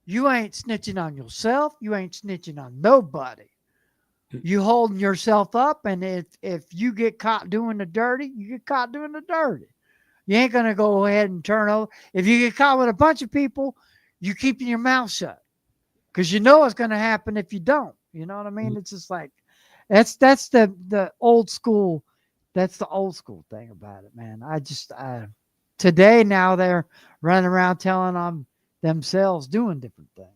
you ain't snitching on yourself. You ain't snitching on nobody. Mm. You holding yourself up, and if you get caught doing the dirty, you get caught doing the dirty. You ain't gonna go ahead and turn over. If you get caught with a bunch of people, you keeping your mouth shut, because you know what's gonna happen if you don't. You know what I mean? Mm. It's just like that's the old school. That's the old school thing about it, man. Today now they're running around telling on themselves doing different things.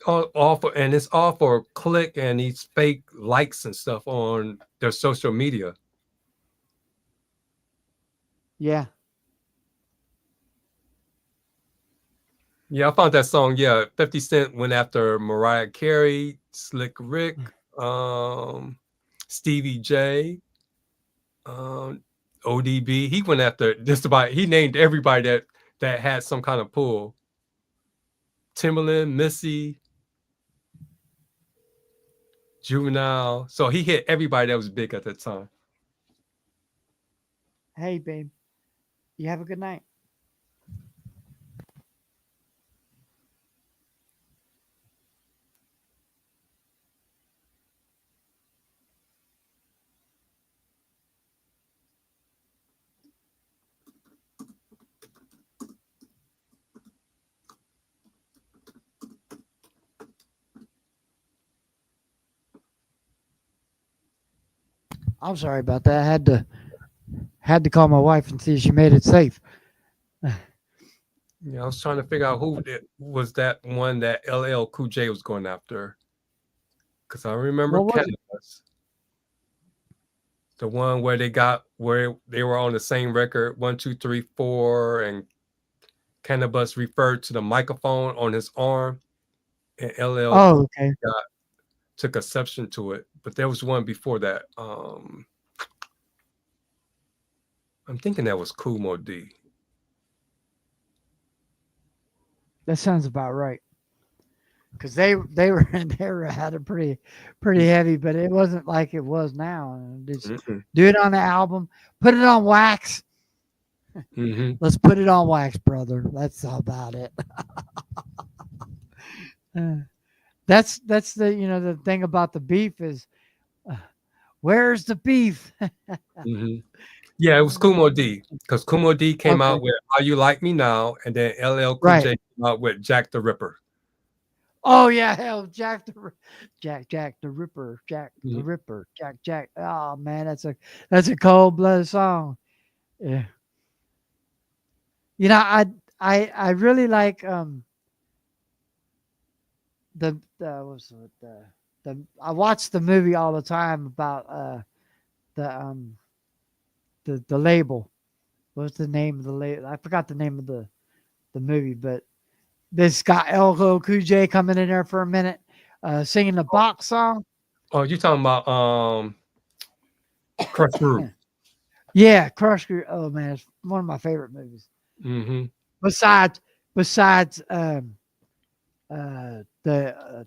And it's all for click and these fake likes and stuff on their social media. Yeah. Yeah, I found that song. Yeah, 50 Cent went after Mariah Carey, Slick Rick, Stevie J, ODB. He went after just about. He named everybody that had some kind of pull. Timbaland, Missy, Juvenile. So he hit everybody that was big at that time. Hey, babe. You have a good night. I'm sorry about that. I had to call my wife and see if she made it safe. Yeah, I was trying to figure out who was that one that LL Cool J was going after. Because I remember What was it? Cannabis. The one where they were on the same record, 1, 2, 3, 4, and Cannabis referred to the microphone on his arm, and LL Oh, okay. took exception to it. But there was one before that. I'm thinking that was Kool Moe Dee. That sounds about right. Because they were had a pretty heavy, but it wasn't like it was now. Just do it on the album, put it on wax. Mm-hmm. Let's put it on wax, brother. That's all about it. That's the the thing about the beef is, where's the beef? Mm-hmm. Yeah, it was Kool Moe Dee, because Kool Moe Dee came out Okay. with "How You Like Me Now," and then LL Cool Right. J came out with "Jack the Ripper." Oh yeah, hell, Jack the Ripper, Jack the Mhm. Ripper, Jack. Oh man, that's a cold blooded song. Yeah. I really like the what's it, the I watch the movie all the time about the the label. What's the name of the label? I forgot the name of the movie, but this got LL Cool J coming in there for a minute, singing the box song. Oh, you talking about Crush Groove? Yeah, Crush Groove. Oh man, it's one of my favorite movies. Mm-hmm. Besides the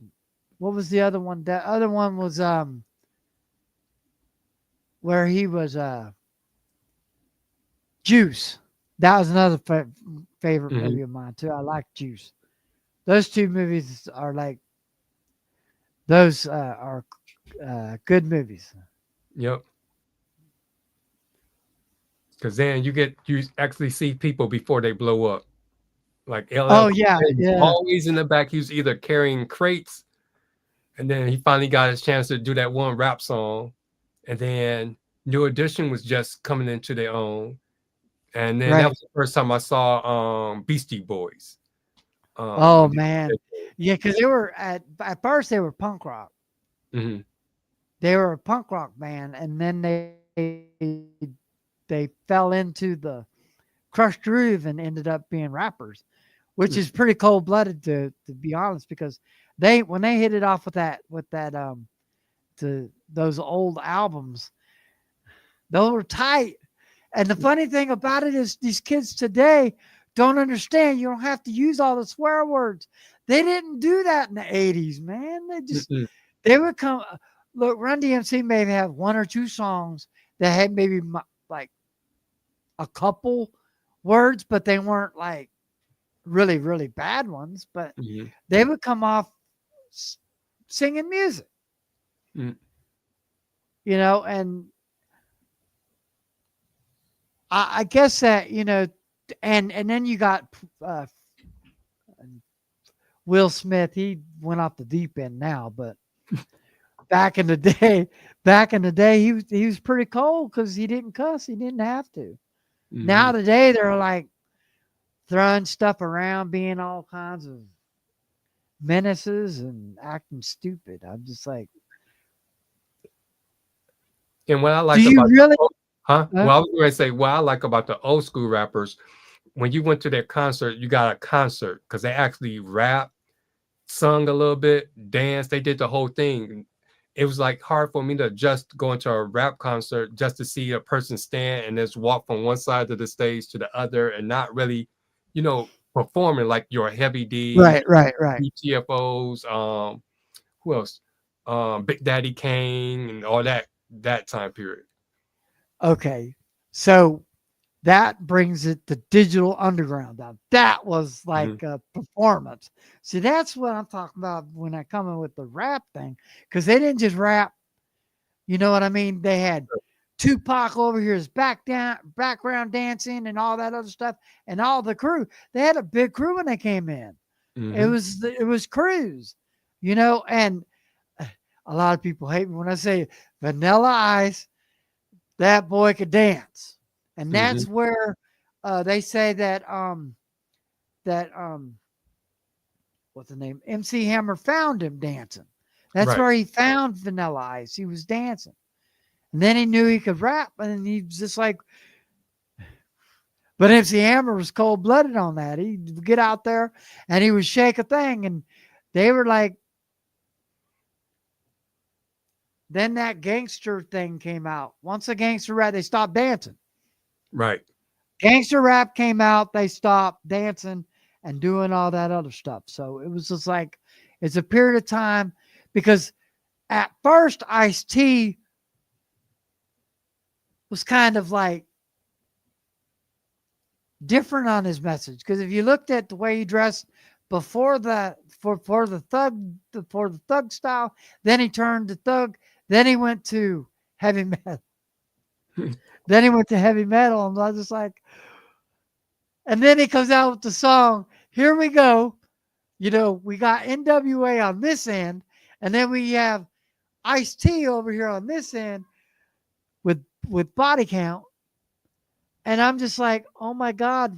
what was the other one? The other one was where he was Juice. That was another favorite Mm-hmm. movie of mine too. I like Juice. Those two movies are like those are good movies. Yep. Because then you actually see people before they blow up. Like LL Oh Cool yeah, J was yeah. always in the back. He was either carrying crates, and then he finally got his chance to do that one rap song, and then New Edition was just coming into their own, and then that Right. was the first time I saw Beastie Boys. Oh I did man, yeah, because they were at first they were punk rock. hmm They were a punk rock band, and then they fell into the Crush Groove and ended up being rappers, which is pretty cold blooded to be honest, because they when they hit it off with that those old albums, those were tight. And the funny thing about it is these kids today don't understand you don't have to use all the swear words. They didn't do that in the 80s, man. They would come look, Run DMC maybe have one or two songs that had maybe like a couple words, but they weren't like really, really bad ones. But hmm they would come off singing music, and I guess that, and then you got uh, Will Smith. He went off the deep end now, but back in the day, he was pretty cold because he didn't cuss. He didn't have to. hmm Now today they're like throwing stuff around, being all kinds of menaces and acting stupid. I'm just like, And what I do like you about really? huh? Huh? Well, I was going to say what I like about the old school rappers. When you went to their concert, you got a concert because they actually rap, sung a little bit, danced. They did the whole thing. It was like hard for me to just go into a rap concert just to see a person stand and just walk from one side of the stage to the other and not really, performing like your Heavy D, Right, right, right. UTFOs, who else? Big Daddy Kane and all that time period. Okay, so that brings it to Digital Underground. Now, that was Mhm. like a performance. See, that's what I'm talking about when I come in with the rap thing, because they didn't just rap. You know what I mean? They had Tupac over here is background dancing and all that other stuff, and all the crew. They had a big crew when they came in. Mhm. It was crews, and a lot of people hate me when I say Vanilla Ice. That boy could dance, and Mhm. that's where they say that what's the name? MC Hammer found him dancing. That's Right. where he found Vanilla Ice. He was dancing. And then he knew he could rap, and he was just like, but MC Hammer was cold blooded on that. He'd get out there and he would shake a thing, and they were like, then that gangster thing came out. Once the gangster rap, they stopped dancing. Right. Gangster rap came out, they stopped dancing and doing all that other stuff. So it was just like, it's a period of time because at first Ice T was kind of like different on his message, because if you looked at the way he dressed before the for the thug style, then he turned to thug, then he went to heavy metal, then he went to heavy metal, and I was just like, and then he comes out with the song, "Here We Go." We got NWA on this end, and then we have Ice T over here on this end with Body Count, and I'm just like, oh my god,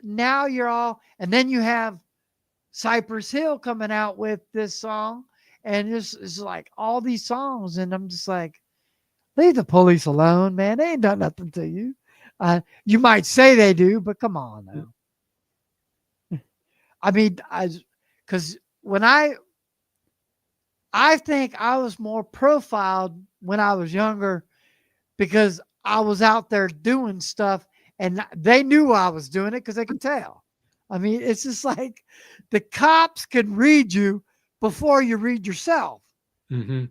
now you're all, and then you have Cypress Hill coming out with this song, and this is like all these songs, and I'm just like, leave the police alone, man. They ain't done nothing to you. You might say they do, but come on now. I mean, because when I think I was more profiled when I was younger because I was out there doing stuff, and they knew I was doing it because they could tell. I mean, it's just like the cops can read you before you read yourself, Mhm.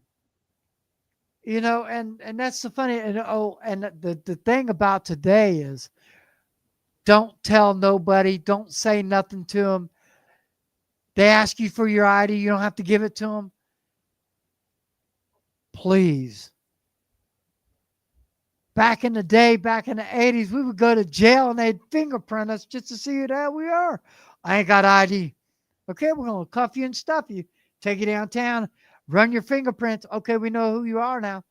and that's the funny, and the thing about today is don't tell nobody, don't say nothing to them. They ask you for your ID, you don't have to give it to them. Please. Back in the day, back in the 80s, we would go to jail and they'd fingerprint us just to see who the hell we are. I ain't got ID. Okay, we're going to cuff you and stuff you. Take you downtown, run your fingerprints. Okay, we know who you are now.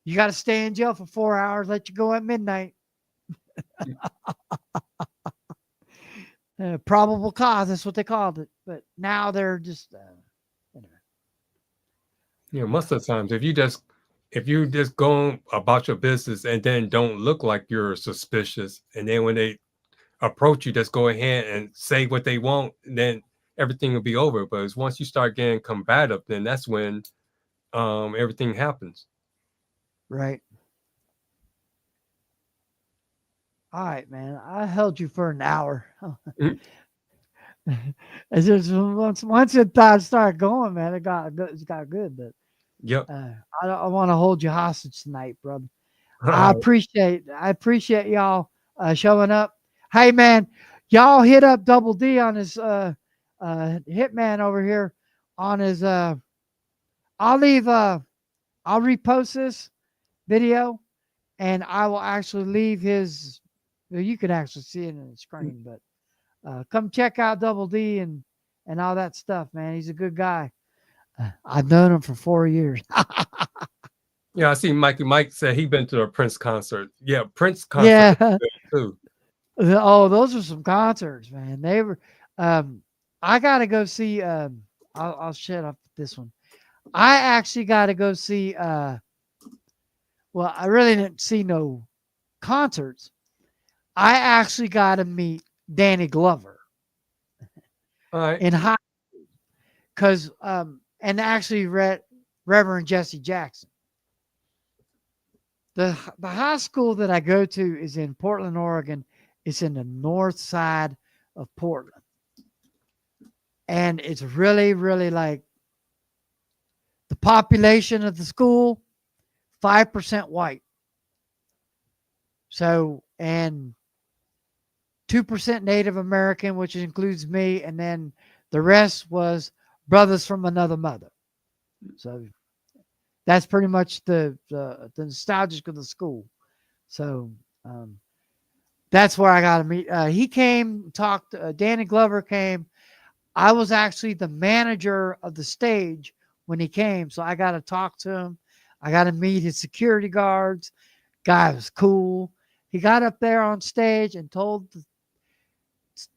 You got to stay in jail for 4 hours, let you go at midnight. Probable cause. That's what they called it. But now they're just anyway. Most of the times, if you just go about your business and then don't look like you're suspicious, and then when they approach you, just go ahead and say what they want, then everything will be over. But it's once you start getting combative, then that's when everything happens. Right. All right, man. I held you for an hour. Mhm. It's just once it started going, man, it got good. It got good, but Yep. I don't want to hold you hostage tonight, brother. All I right. appreciate y'all showing up. Hey, man, y'all hit up Double D on his Hitman over here on his. I'll repost this video, and I will actually leave his. Well, you can actually see it in the screen, but come check out Double D and all that stuff, man. He's a good guy. I've known him for 4 years. Yeah, I see Mike said he been to a Prince concert. Yeah, Prince concert Yeah. was good too. Oh, those are some concerts, man. They were. I got to go see. I'll shut up this one. I actually got to go see. Well, I really didn't see no concerts. I actually got to meet Danny Glover All right. in high, because and actually Reverend Jesse Jackson. The high school that I go to is in Portland, Oregon. It's in the north side of Portland. And it's really, really like the population of the school, 5% white. So, and 2% Native American, which includes me. And then the rest was brothers from another mother. So that's pretty much the nostalgic of the school. So, that's where I got to meet. He came, talked. Danny Glover came. I was actually the manager of the stage when he came, so I got to talk to him. I got to meet his security guards. Guy was cool. He got up there on stage and told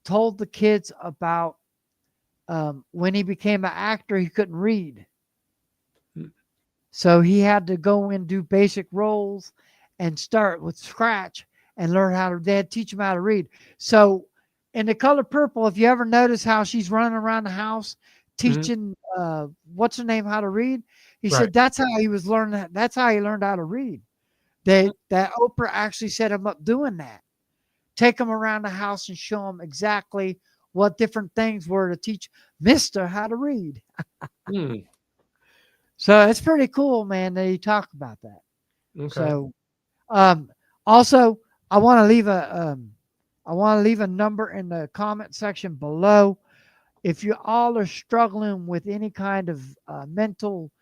the kids about when he became an actor, he couldn't read. So he had to go and do basic roles and start with scratch and learn how to. They had to teach him how to read. So in The Color Purple, if you ever notice how she's running around the house teaching what's her name how to read, he Right. said that's how he was learning. That's how he learned how to read. That Oprah actually set him up doing that. Take him around the house and show him exactly what different things were to teach Mister how to read. Hmm. So it's pretty cool, man, that you talk about that. Okay. So, also, I want to leave a number in the comment section below. If you all are struggling with any kind of mental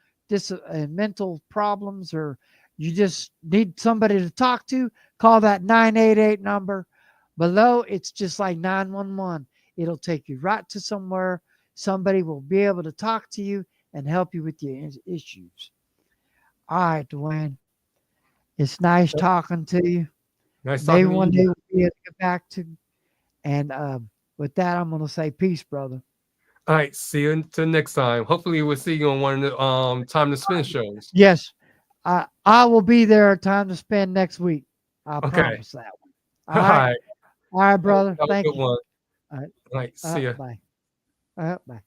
problems, or you just need somebody to talk to, call that 988 number below. It's just like 911. It'll take you right to somewhere. Somebody will be able to talk to you and help you with your issues. All right, Dwayne. It's nice talking to you. Nice Maybe talking to one you. day we'll be able to get back to. And with that, I'm going to say peace, brother. All right. See you until next time. Hopefully, we'll see you on one of the Time to Spin shows. Yes, I will be there. Time to spend next week. I promise that one. All right. All right, brother. Have a Thank good you. one. All right. All right. See ya. Bye. Bye.